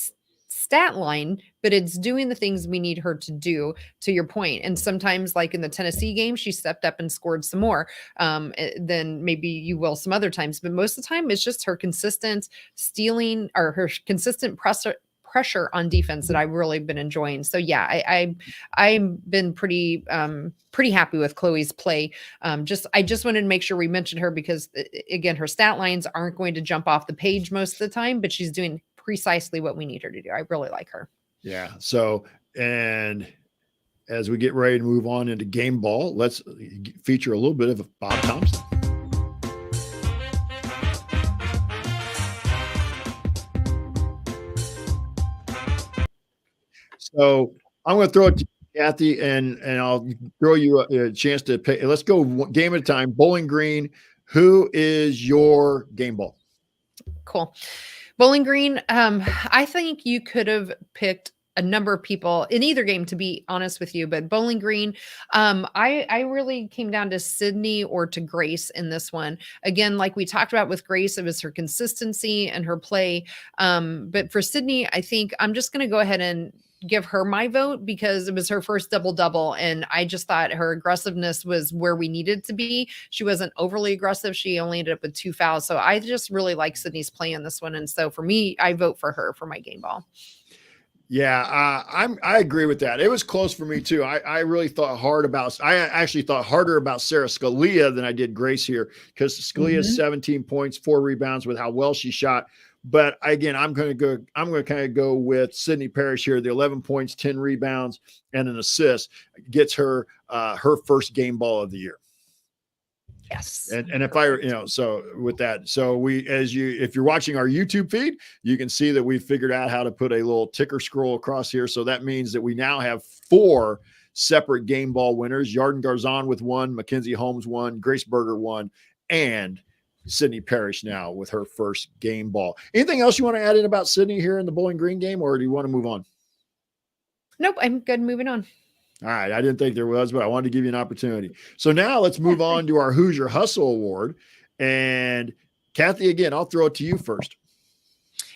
stat line, but it's doing the things we need her to do, to your point. And sometimes, like in the Tennessee game, she stepped up and scored some more than maybe you will some other times. But most of the time, it's just her consistent stealing or her consistent pressure pressure on defense that I've really been enjoying. So yeah, I've been pretty happy with Chloe's play. I just wanted to make sure we mentioned her because again, her stat lines aren't going to jump off the page most of the time, but she's doing precisely what we need her to do. I really like her. Yeah. So, and as we get ready to move on into game ball, let's feature a little bit of Bob Thompson. So I'm going to throw it to you, Kathy, and I'll throw you a chance to pick. Let's go game at a time. Bowling Green, who is your game ball? Cool. Bowling Green, I think you could have picked a number of people in either game, to be honest with you, but Bowling Green, I really came down to Sydney or to Grace in this one. Again, like we talked about with Grace, it was her consistency and her play. But for Sydney, I think I'm just going to go ahead and give her my vote because it was her first double-double. And I just thought her aggressiveness was where we needed to be. She wasn't overly aggressive. She only ended up with 2 fouls. So I just really like Sydney's play in this one. And so for me, I vote for her for my game ball. Yeah, I agree with that. It was close for me too. I really thought I actually thought harder about Sarah Scalia than I did Grace here because Scalia's 17 points, 4 rebounds with how well she shot. But again, I'm going to kind of go with Sydney Parrish here. The 11 points, 10 rebounds, and an assist gets her her first game ball of the year. Yes. And if so with that, so if you're watching our YouTube feed, you can see that we figured out how to put a little ticker scroll across here. So that means that we now have 4 separate game ball winners: Yarden Garzon with 1, Mackenzie Holmes 1, Grace Berger 1, and Sydney Parrish now with her first game ball. Anything else you want to add in about Sydney here in the Bowling Green game, or do you want to move on? Nope, I'm good. Moving on. All right. I didn't think there was, but I wanted to give you an opportunity. So now let's move on to our Hoosier Hustle Award. And Kathy, again, I'll throw it to you first.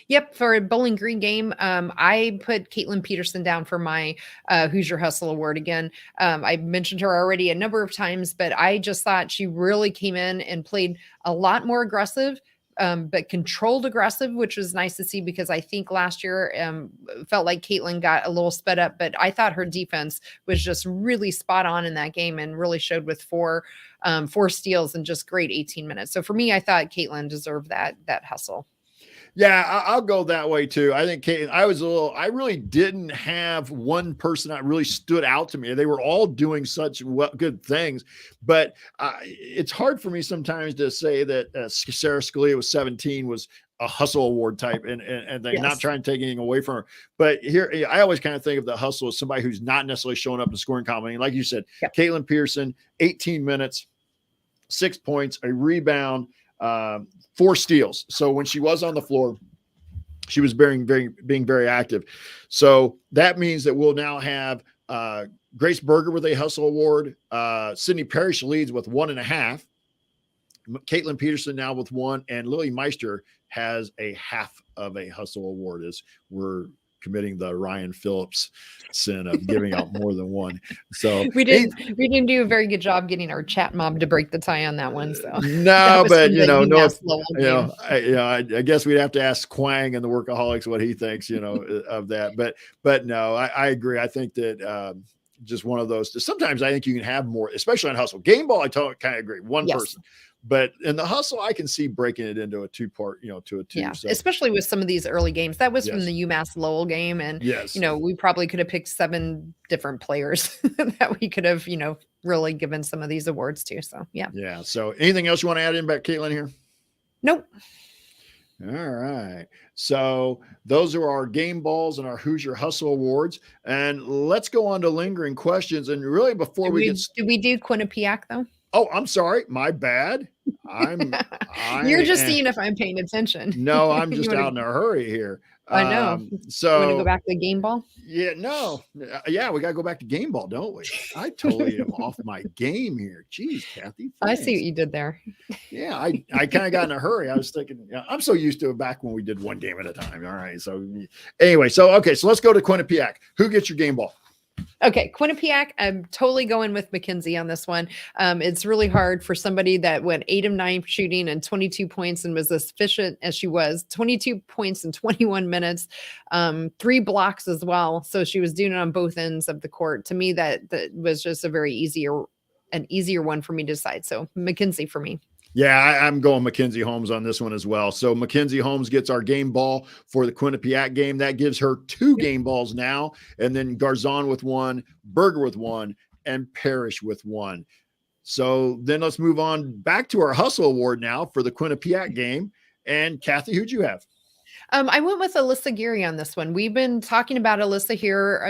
Yep. For a Bowling Green game, I put Caitlin Peterson down for my Hoosier Hustle Award again. I mentioned her already a number of times, but I just thought she really came in and played a lot more aggressive. But controlled aggressive, which was nice to see because I think last year felt like Caitlin got a little sped up, but I thought her defense was just really spot on in that game and really showed with 4 steals and just great 18 minutes. So for me, I thought Caitlin deserved that hustle. Yeah, I'll go that way too. I think I really didn't have one person that really stood out to me. They were all doing such good things, but it's hard for me sometimes to say that Sarah Scalia with 17 was a hustle award type and they're not trying to take anything away from her. But here, I always kind of think of the hustle as somebody who's not necessarily showing up in the scoring column. Like you said, Caitlin Pearson, 18 minutes, 6 points, a rebound, 4 steals. So when she was on the floor, she was being very active. So that means that we'll now have Grace Berger with a hustle award. Sydney Parrish leads with 1.5. Caitlin Peterson now with 1, and Lily Meister has a half of a hustle award as we're committing the Ryan Phillips sin of giving out more than 1. So we didn't do a very good job getting our chat mob to break the tie on that one. So no, but I guess we'd have to ask Quang and the Workaholics what he thinks, of that. But no, I agree. I think that just one of those. Sometimes I think you can have more, especially on hustle. Game ball, I kind of agree. One person. But in the hustle, I can see breaking it into a 2-part, to a 2. Yeah, so. Especially with some of these early games. That was from the UMass Lowell game. And, we probably could have picked 7 different players that we could have, really given some of these awards to. So, yeah. Yeah. So anything else you want to add in about Caitlin here? Nope. All right. So those are our game balls and our Hoosier Hustle Awards. And let's go on to lingering questions. And really before did we do Quinnipiac though? Oh, I'm sorry. My bad. You're just seeing if I'm paying attention. No, I'm just out in a hurry here. I know. So you want to go back to the game ball? Yeah, no. Yeah, we got to go back to game ball, don't we? I totally am off my game here. Jeez, Kathy. Thanks. I see what you did there. Yeah, I kind of got in a hurry. I was thinking, I'm so used to it back when we did 1 game at a time. All right. So anyway, so let's go to Quinnipiac. Who gets your game ball? Okay, Quinnipiac, I'm totally going with Mackenzie on this one. It's really hard for somebody that went 8 of 9 shooting and 22 points and was as efficient as she was. 22 points in 21 minutes, 3 blocks as well. So she was doing it on both ends of the court. To me, that was just an easier one for me to decide. So Mackenzie for me. Yeah, I'm going Mackenzie Holmes on this one as well. So Mackenzie Holmes gets our game ball for the Quinnipiac game. That gives her 2 game balls now, and then Garzon with 1, Berger with 1, and Parrish with 1. So then let's move on back to our Hustle Award now for the Quinnipiac game. And Kathy, who'd you have? I went with Alyssa Geary on this one. We've been talking about Alyssa here,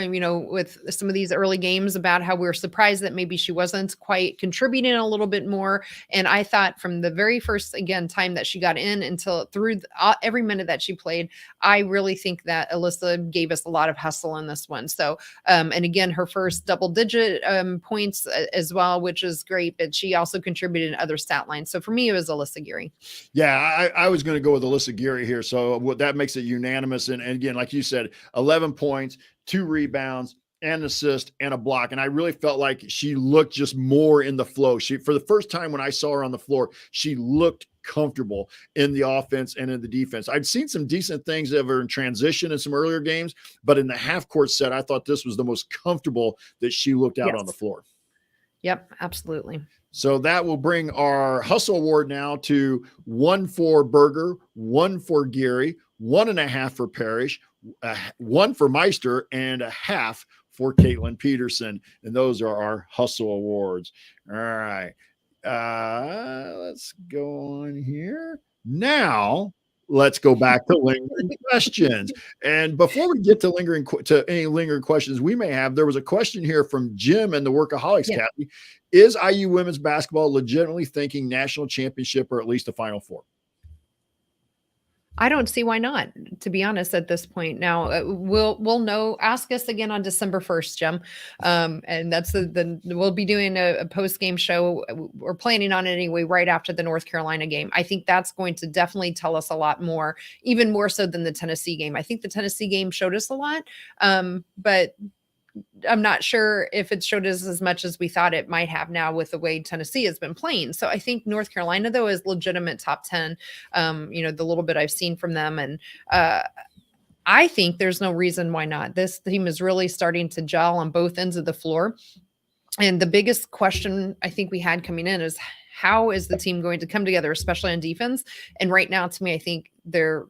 with some of these early games about how we were surprised that maybe she wasn't quite contributing a little bit more. And I thought from the very first, time that she got in until through every minute that she played, I really think that Alyssa gave us a lot of hustle in this one. So, and again, her first double-digit points as well, which is great, but she also contributed in other stat lines. So for me, it was Alyssa Geary. Yeah, I was going to go with Alyssa Geary here. So what that makes it unanimous. And again, like you said, 11 points, 2 rebounds, an assist, and a block. And I really felt like she looked just more in the flow. For the first time when I saw her on the floor, she looked comfortable in the offense and in the defense. I'd seen some decent things of her in transition in some earlier games, but in the half court set, I thought this was the most comfortable that she looked out on the floor. Yep, absolutely. So that will bring our Hustle Award now to 1 for Berger, 1 for Geary, 1.5 for Parrish, 1 for Meister, and 0.5 for Caitlin Peterson. And those are our Hustle Awards. All right. Let's go on here. Now, let's go back to lingering questions. And before we get to any lingering questions we may have, there was a question here from Jim and the Workaholics, Kathy. Is IU women's basketball legitimately thinking national championship or at least a Final Four? I don't see why not, to be honest, at this point. Now, we'll know. Ask us again on December 1st, Jim. And that's we'll be doing a post-game show. We're planning on it anyway, right after the North Carolina game. I think that's going to definitely tell us a lot more, even more so than the Tennessee game. I think the Tennessee game showed us a lot, but I'm not sure if it showed us as much as we thought it might have now with the way Tennessee has been playing. So I think North Carolina, though, is legitimate top 10, the little bit I've seen from them. And I think there's no reason why not. This team is really starting to gel on both ends of the floor. And the biggest question I think we had coming in is how is the team going to come together, especially on defense? And right now, to me, I think they're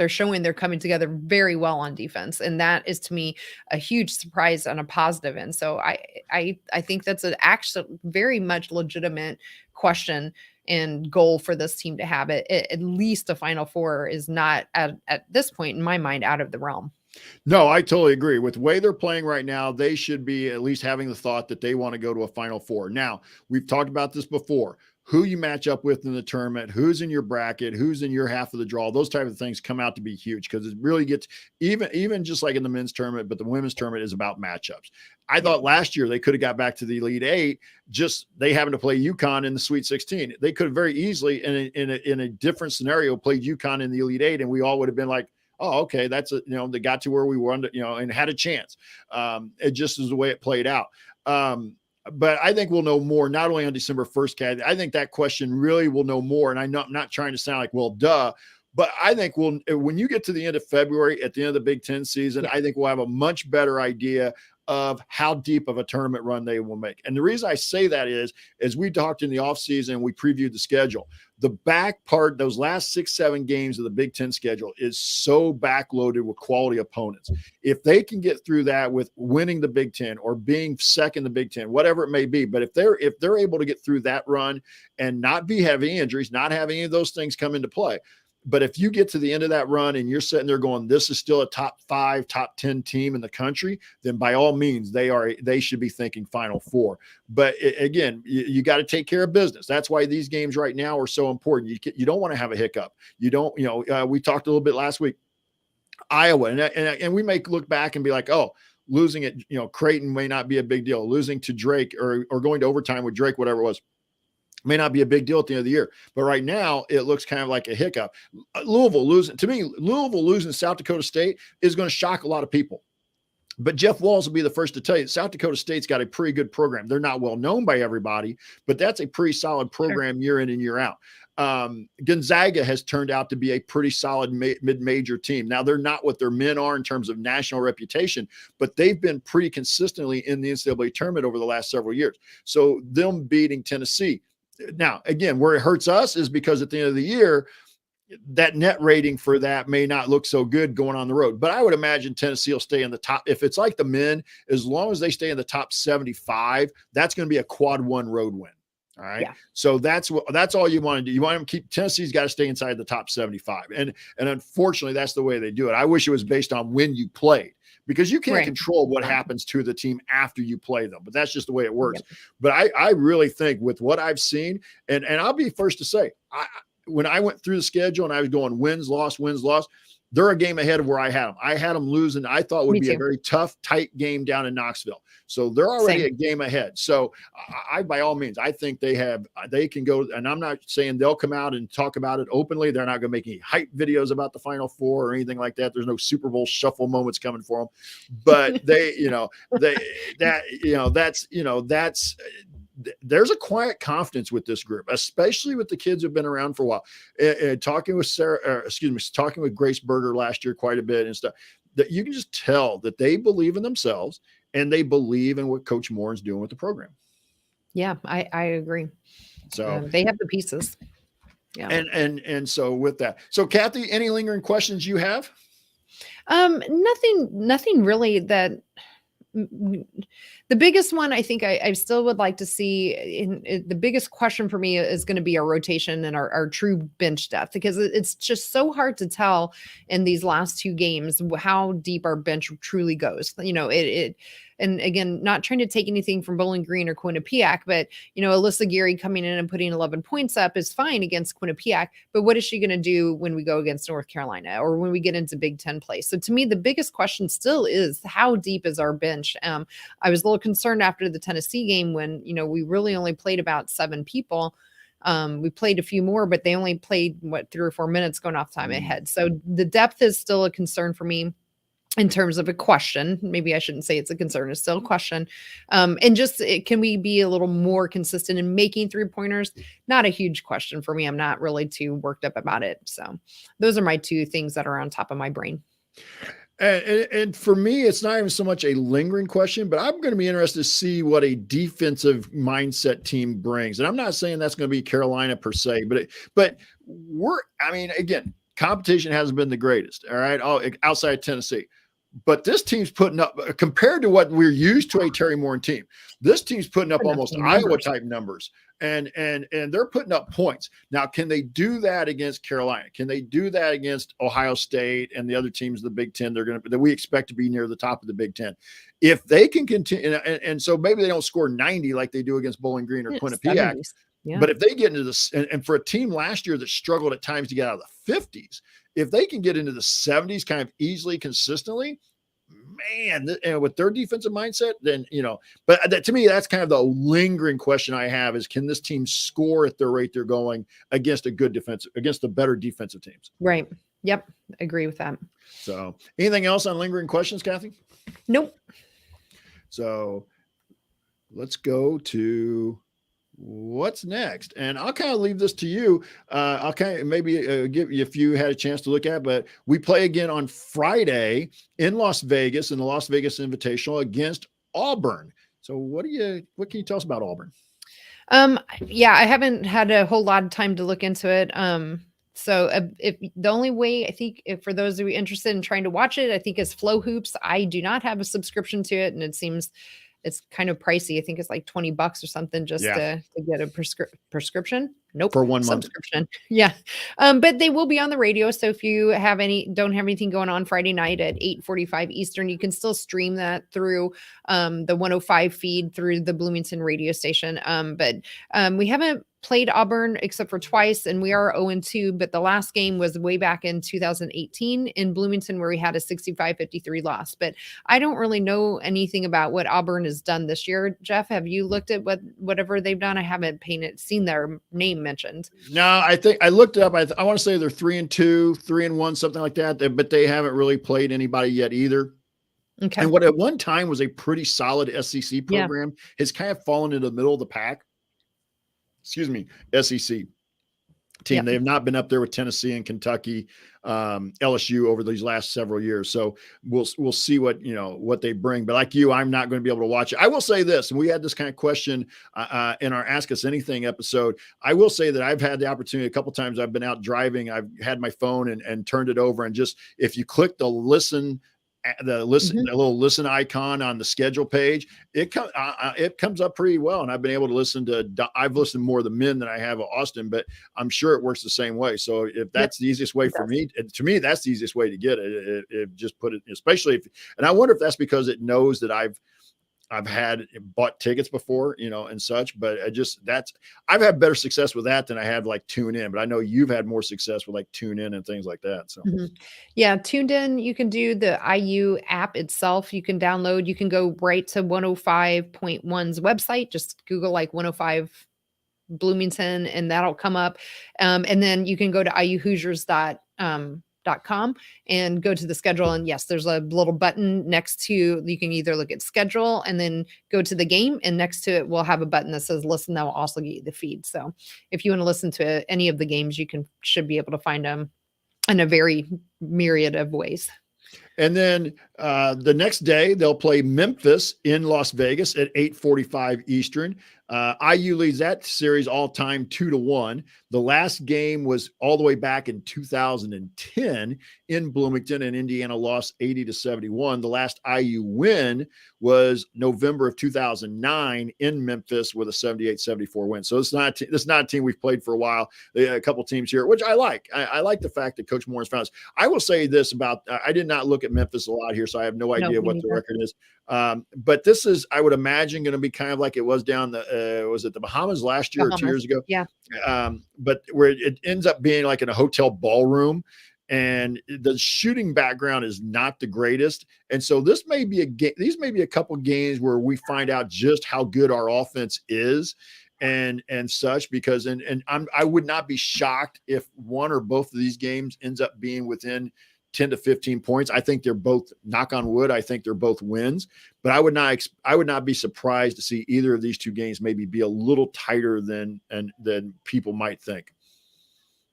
showing they're coming together very well on defense. And that is, to me, a huge surprise and a positive. And so I think that's an actual very much legitimate question and goal for this team to have it. At least a Final Four is not at this point, in my mind, out of the realm. No, I totally agree. With the way they're playing right now, they should be at least having the thought that they want to go to a Final Four. Now, we've talked about this before. Who you match up with in the tournament, who's in your bracket, who's in your half of the draw, those type of things come out to be huge because it really gets even just like in the men's tournament, but the women's tournament is about matchups. I thought last year they could have got back to the Elite Eight, just they having to play UConn in the Sweet 16. They could have very easily in a different scenario played UConn in the Elite Eight, and we all would have been like, oh, okay, that's they got to where we wanted, and had a chance. It just is the way it played out. But I think we'll know more, not only on December 1st, Kathy. I think that question really will know more. And I'm not trying to sound like, well, duh, but I think when you get to the end of February, at the end of the Big Ten season, I think we'll have a much better idea of how deep of a tournament run they will make. And the reason I say that is, as we talked in the offseason, we previewed the schedule. The back part, those last 6-7 games of the Big Ten schedule is so backloaded with quality opponents. If they can get through that with winning the Big Ten or being second in the Big Ten, whatever it may be, but if they're able to get through that run and not be having injuries, not having any of those things come into play, but if you get to the end of that run and you're sitting there going, this is still a top 5, top 10 team in the country, then by all means, they should be thinking Final Four. But again, you got to take care of business. That's why these games right now are so important. You don't want to have a hiccup. You don't, we talked a little bit last week, Iowa, and we may look back and be like, oh, losing at, Creighton may not be a big deal. Losing to Drake or going to overtime with Drake, whatever it was, may not be a big deal at the end of the year. But right now, it looks kind of like a hiccup. Louisville losing to South Dakota State is going to shock a lot of people. But Jeff Walls will be the first to tell you South Dakota State's got a pretty good program. They're not well known by everybody, but that's a pretty solid program year in and year out. Gonzaga has turned out to be a pretty solid mid-major team. Now, they're not what their men are in terms of national reputation, but they've been pretty consistently in the NCAA tournament over the last several years. So them beating Tennessee. Now, again, where it hurts us is because at the end of the year, that net rating for that may not look so good going on the road, but I would imagine Tennessee will stay in the top. If it's like the men, as long as they stay in the top 75, that's going to be a quad one road win. All right. Yeah. So that's all you want to do. You want them to keep Tennessee's got to stay inside the top 75. And unfortunately that's the way they do it. I wish it was based on when you played, because you can't control what happens to the team after you play them, but that's just the way it works. Yep. But I really think with what I've seen, and I'll be first to say, when I went through the schedule and I was going wins, loss, they're a game ahead of where I had them. I had them losing. I thought would be a very tough, tight game down in Knoxville. So they're already a game ahead. So I, by all means, I think they can go, and I'm not saying they'll come out and talk about it openly. They're not going to make any hype videos about the Final Four or anything like that. There's no Super Bowl shuffle moments coming for them, but there's a quiet confidence with this group, especially with the kids who've been around for a while. Talking with Grace Berger last year quite a bit and stuff, that you can just tell that they believe in themselves and they believe in what Coach Moore is doing with the program. Yeah, I agree. So they have the pieces. Yeah. And so with that, so Kathy, any lingering questions you have? Nothing really that. The biggest one I think I still would like to see the biggest question for me is going to be our rotation and our true bench depth, because it's just so hard to tell in these last two games how deep our bench truly goes. And again, not trying to take anything from Bowling Green or Quinnipiac, but Alyssa Geary coming in and putting 11 points up is fine against Quinnipiac, but what is she going to do when we go against North Carolina or when we get into Big Ten play? So to me, the biggest question still is how deep is our bench? I was a little concerned after the Tennessee game when, we really only played about 7 people. We played a few more, but they only played 3 or 4 minutes going off time ahead. So the depth is still a concern for me. In terms of a question, maybe I shouldn't say it's a concern, it's still a question. And just can we be a little more consistent in making 3-pointers? Not a huge question for me. I'm not really too worked up about it. So those are my 2 things that are on top of my brain. And for me, it's not even so much a lingering question, but I'm going to be interested to see what a defensive mindset team brings. And I'm not saying that's going to be Carolina per se, but again, competition hasn't been the greatest. All right. Outside Tennessee. But this team's putting up, compared to what we're used to a Terry Moore team, this team's putting up almost Iowa type numbers, and they're putting up points. Now, can they do that against Carolina? Can they do that against Ohio State and the other teams of the Big Ten that we expect to be near the top of the Big Ten? If they can continue, and so maybe they don't score 90 like they do against Bowling Green or Quinnipiac, but if they get into this, and for a team last year that struggled at times to get out of the 50s, if they can get into the 70s kind of easily, consistently, man, and with their defensive mindset, then, but to me, that's kind of the lingering question I have is, can this team score at the rate they're going against the better defensive teams? Right. Yep. Agree with that. So anything else on lingering questions, Kathy? Nope. So let's go to what's next, and I'll kind of leave this to you. I'll kind of maybe give you, if you had a chance to look at, but we play again on Friday in Las Vegas in the Las Vegas Invitational against Auburn. So what can you tell us about Auburn? Yeah, I haven't had a whole lot of time to look into it. So if the only way I think, if for those of you interested in trying to watch it, I think is Flow Hoops. I do not have a subscription to it, and it seems it's kind of pricey. I think it's like $20 or something just to get a prescription. Nope. For 1 month. Subscription. Yeah. But they will be on the radio. So if you don't have anything going on Friday night at 8:45 Eastern, you can still stream that through the 105 feed through the Bloomington radio station. But we haven't played Auburn except for twice, and we are 0-2, but the last game was way back in 2018 in Bloomington where we had a 65-53 loss. But I don't really know anything about what Auburn has done this year. Jeff, have you looked at whatever they've done? I haven't seen their name mentioned. No, I think I looked it up. I want to say they're 3-2, 3-1, something like that, but they haven't really played anybody yet either. Okay. And what at one time was a pretty solid SEC Yeah. program has kind of fallen into the middle of the pack. Excuse me, SEC team. Yep. They have not been up there with Tennessee and Kentucky, LSU over these last several years. So we'll see what they bring. But like you, I'm not going to be able to watch it. I will say this, and we had this kind of question in our Ask Us Anything episode. I will say that I've had the opportunity a couple of times. I've been out driving. I've had my phone and turned it over, and just if you click the little listen icon on the schedule page, it comes up pretty well. And I've been able to I've listened more of the men than I have of Austin, but I'm sure it works the same way. So if that's the easiest way for me, to me, that's the easiest way to get it. It just put it, especially and I wonder if that's because it knows that I've bought tickets before, and such, but I've had better success with that than I have like Tune In, but I know you've had more success with like Tune In and things like that. So yeah, Tuned In, you can do the IU app itself. You can download, you can go right to 105.1's website. Just Google like 105 Bloomington and that'll come up. And then you can go to iuhoosiers.com and go to the schedule. And yes, there's a little button next to, you can either look at schedule and then go to the game, and next to it, we'll have a button that says listen. That will also get you the feed. So if you want to listen to any of the games, should be able to find them in a very myriad of ways. And then the next day they'll play Memphis in Las Vegas at 8:45 Eastern. IU leads that series all time 2-1. The last game was all the way back in 2010 in Bloomington, and Indiana lost 80-71. The last IU win was November of 2009 in Memphis with a 78-74 win. So it's not a team we've played for a while. A couple teams here, which I like. I like the fact that Coach Moore found us. I will say this about I did not look at Memphis a lot here, so I have no idea what the record is. But this is, I would imagine, going to be kind of like it was down was it the Bahamas last year or 2 years ago? Yeah. But where it ends up being like in a hotel ballroom, and the shooting background is not the greatest. And so these may be a couple games where we find out just how good our offense is and such, because I would not be shocked if one or both of these games ends up being within 10 to 15 points. I think they're both, knock on wood, I think they're both wins, but I would not be surprised to see either of these two games maybe be a little tighter than people might think,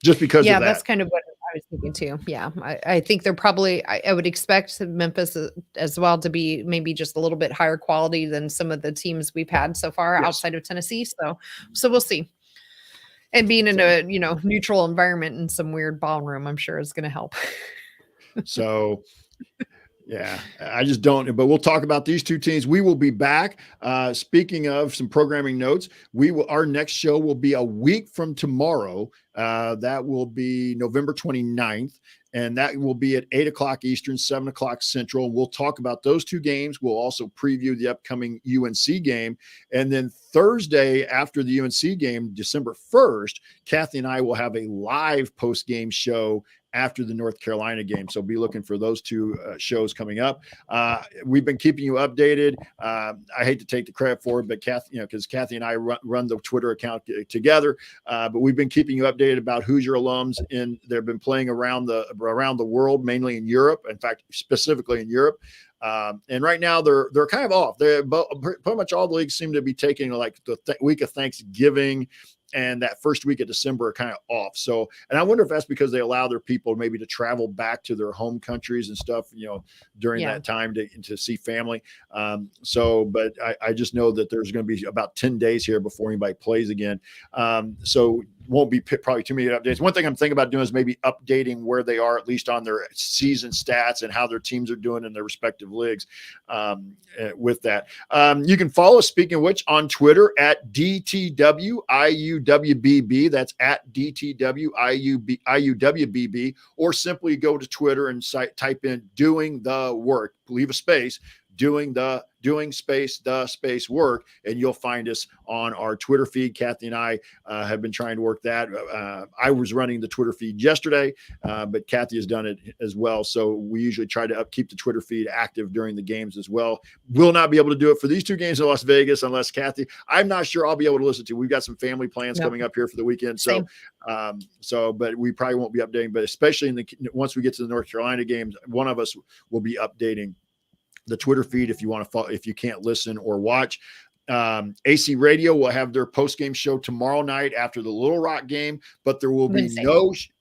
just because of that. That's kind of what I was thinking too. Yeah. I think they're probably, I would expect Memphis as well to be maybe just a little bit higher quality than some of the teams we've had so far outside of Tennessee. So we'll see. And being in a, neutral environment in some weird ballroom, I'm sure is going to help. So, yeah, I just don't, but we'll talk about these two teams. We will be back. Speaking of some programming notes, our next show will be a week from tomorrow. That will be November 29th. And that will be at 8:00 Eastern, 7:00 Central. We'll talk about those two games. We'll also preview the upcoming UNC game. And then Thursday after the UNC game, December 1st, Kathy and I will have a live post-game show after the North Carolina game. So be looking for those two shows coming up. We've been keeping you updated. I hate to take the credit for it, but Kathy, because Kathy and I run the Twitter account together, but we've been keeping you updated about Hoosier alums they've been playing around the world, mainly in Europe. In fact, specifically in Europe. And right now they're kind of off. Pretty much all the leagues seem to be taking like the week of Thanksgiving and that first week of December are kind of off. So, and I wonder if that's because they allow their people maybe to travel back to their home countries and stuff, during that time to see family. But I just know that there's going to be about 10 days here before anybody plays again. So won't be probably too many updates. One thing I'm thinking about doing is maybe updating where they are, at least on their season stats and how their teams are doing in their respective leagues. With that, you can follow us, speaking of which, on Twitter at DTW IUWBB. That's at DTW IUWBB, or simply go to Twitter and type in doing the work, leave a space, doing space the space work, and you'll find us on our Twitter feed. Kathy and I have been trying to work that. I was running the Twitter feed yesterday, but Kathy has done it as well. So we usually try to keep the Twitter feed active during the games as well. We'll not be able to do it for these two games in Las Vegas unless Kathy, I'm not sure I'll be able to listen to. We've got some family plans coming up here for the weekend. So, but we probably won't be updating, but especially once we get to the North Carolina games, one of us will be updating the Twitter feed if you want to follow, if you can't listen or watch. AC Radio will have their post-game show tomorrow night after the Little Rock game, but there will be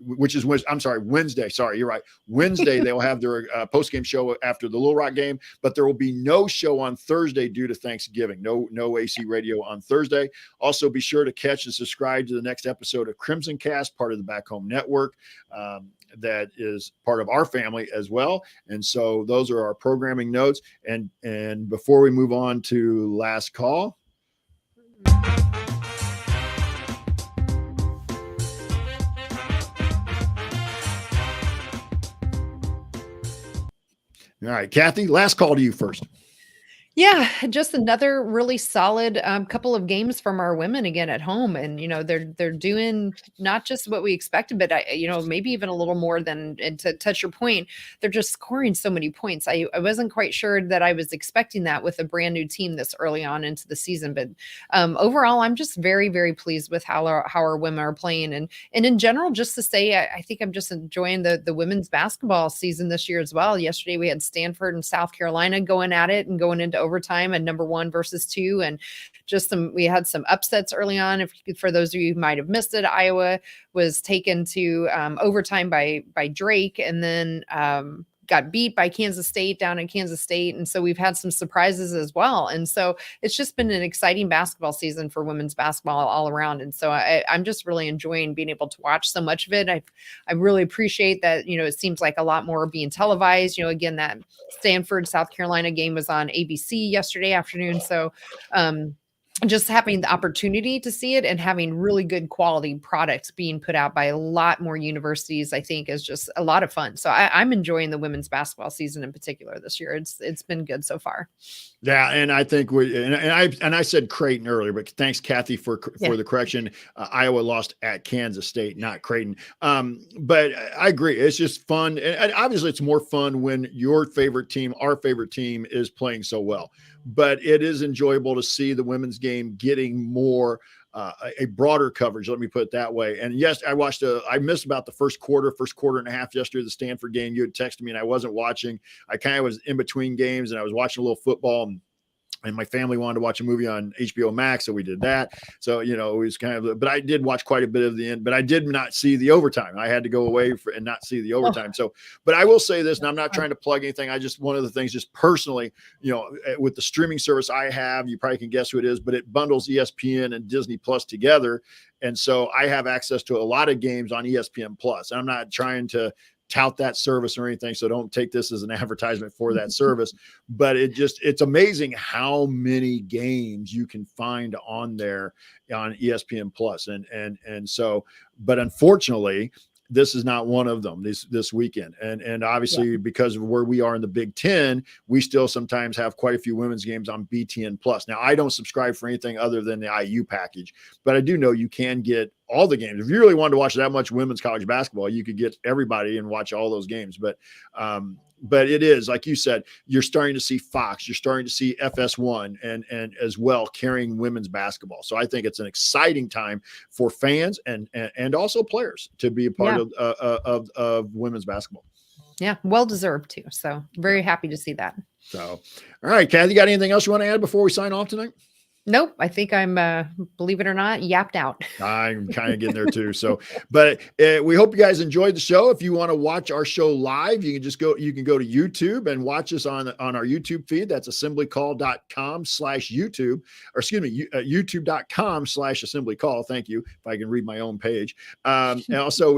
Wednesday. Sorry, you're right. Wednesday, they will have their post-game show after the Little Rock game, but there will be no show on Thursday due to Thanksgiving. No AC Radio on Thursday. Also, be sure to catch and subscribe to the next episode of Crimson Cast, part of the Back Home Network. That is part of our family as well. And so those are our programming notes. And before we move on to last call, all right, Kathy, last call to you first. Yeah, just another really solid couple of games from our women again at home, and they're doing not just what we expected, but maybe even a little more than. And to touch your point, they're just scoring so many points. I wasn't quite sure that I was expecting that with a brand new team this early on into the season, but overall, I'm just very, very pleased with how our women are playing, and in general, just to say, I think I'm just enjoying the women's basketball season this year as well. Yesterday, we had Stanford and South Carolina going at it and going into overtime and number 1 versus 2, and we had some upsets early on. For those of you who might have missed it, Iowa was taken to overtime by Drake, and then got beat by Kansas State down in Kansas State. And so we've had some surprises as well. And so it's just been an exciting basketball season for women's basketball all around. And so I'm just really enjoying being able to watch so much of it. I really appreciate that, it seems like a lot more being televised. Again, that Stanford, South Carolina game was on ABC yesterday afternoon. So, just having the opportunity to see it and having really good quality products being put out by a lot more universities, I think is just a lot of fun. So I'm enjoying the women's basketball season in particular this year. It's been good so far. Yeah, and I think I said Creighton earlier, but thanks, Kathy, for the correction. Iowa lost at Kansas State, not Creighton. But I agree, it's just fun, and obviously it's more fun when your favorite team, our favorite team, is playing so well. But it is enjoyable to see the women's game getting more a broader coverage. Let me put it that way. And yes, I missed about the first quarter and a half yesterday, the Stanford game. You had texted me and I wasn't watching. I kind of was in between games and I was watching a little football, and my family wanted to watch a movie on HBO Max, so we did that. So, it was kind of, but I did watch quite a bit of the end, but I did not see the overtime. I had to go away and not see the overtime. So, but I will say this, and I'm not trying to plug anything. One of the things just personally, with the streaming service I have, you probably can guess who it is, but it bundles ESPN and Disney Plus together. And so I have access to a lot of games on ESPN Plus. I'm not trying to tout that service or anything, so don't take this as an advertisement for that service, but it's amazing how many games you can find on there on ESPN Plus. And so, but unfortunately, this is not one of them this weekend. And obviously, because of where we are in the Big Ten, we still sometimes have quite a few women's games on BTN Plus. Now, I don't subscribe for anything other than the IU package, but I do know you can get all the games. If you really wanted to watch that much women's college basketball, you could get everybody and watch all those games. But it is, like you said, you're starting to see Fox, you're starting to see FS1 and as well carrying women's basketball. So I think it's an exciting time for fans and also players to be a part of women's basketball. Yeah, well deserved too. So very happy to see that. So, all right, Kathy, got anything else you want to add before we sign off tonight? Nope. I think I'm, believe it or not, yapped out. I'm kind of getting there too. So, but we hope you guys enjoyed the show. If you want to watch our show live, you can go to YouTube and watch us on our YouTube feed. That's assemblycall.com/YouTube, or excuse me, youtube.com/assemblycall. Thank you. If I can read my own page. And also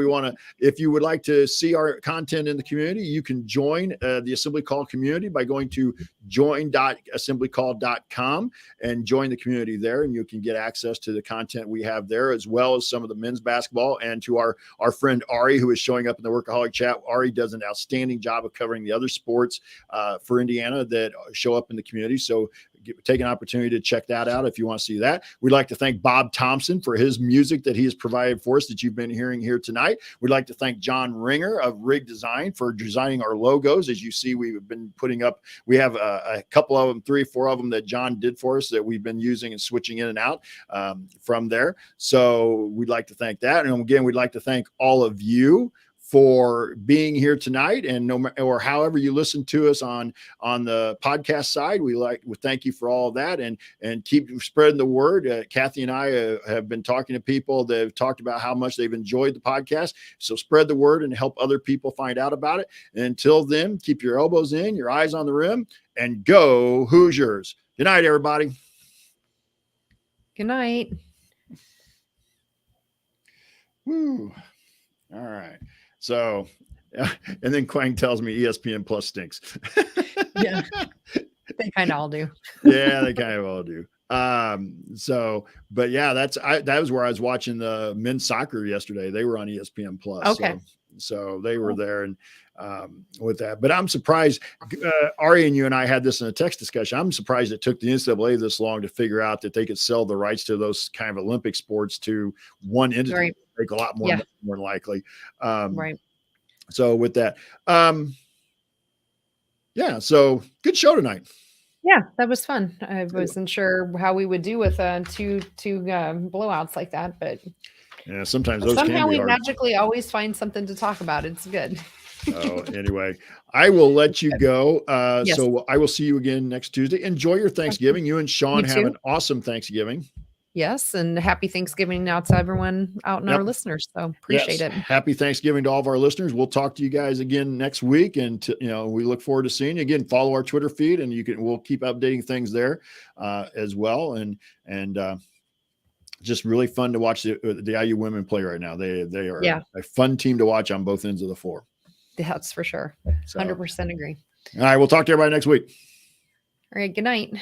if you would like to see our content in the community, you can join the Assembly Call community by going to join.assemblycall.com and join the community there, and you can get access to the content we have there, as well as some of the men's basketball, and to our friend Ari, who is showing up in the Workaholic chat. Ari does an outstanding job of covering the other sports for Indiana that show up in the community. So take an opportunity to check that out if you want to see that. We'd like to thank Bob Thompson for his music that he has provided for us that you've been hearing here tonight. We'd like to thank John Ringer of Rig Design for designing our logos. As you see, we've been putting up, we have a couple of them, 3 or 4 of them that John did for us that we've been using and switching in and out from there. So we'd like to thank that. And again, we'd like to thank all of you for being here tonight, and or however you listen to us on the podcast side. We thank you for all of that, and keep spreading the word. Kathy and I have been talking to people that have talked about how much they've enjoyed the podcast. So spread the word and help other people find out about it. And until then, keep your elbows in, your eyes on the rim, and go Hoosiers. Good night, everybody. Good night. Woo. All right. So, and then Quang tells me ESPN Plus stinks. Yeah, they kind of all do. Yeah, they kind of all do. So, but yeah, that was where I was watching the men's soccer yesterday. They were on ESPN Plus. Okay. So they were there, and with that, but I'm surprised. Ari and you and I had this in a text discussion. I'm surprised it took the NCAA this long to figure out that they could sell the rights to those kind of Olympic sports to one entity. Right. Make a lot more, Yeah. more likely. Right. So with that, yeah. So good show tonight. Yeah, that was fun. I wasn't sure how we would do with two blowouts like that, but yeah, sometimes those somehow can be we hard. magically always find something to talk about. It's good. Oh, anyway, I will let you go. Yes. So I will see you again next Tuesday. Enjoy your Thanksgiving. You and Sean You have too. an awesome Thanksgiving. Yes, and happy Thanksgiving out to everyone out in our listeners. So appreciate it. Happy Thanksgiving to all of our listeners. We'll talk to you guys again next week, and we look forward to seeing you again. Follow our Twitter feed, and we'll keep updating things there as well. And just really fun to watch the IU women play right now. They are a fun team to watch on both ends of the floor. That's for sure. 100% agree. All right, we'll talk to everybody next week. All right, good night.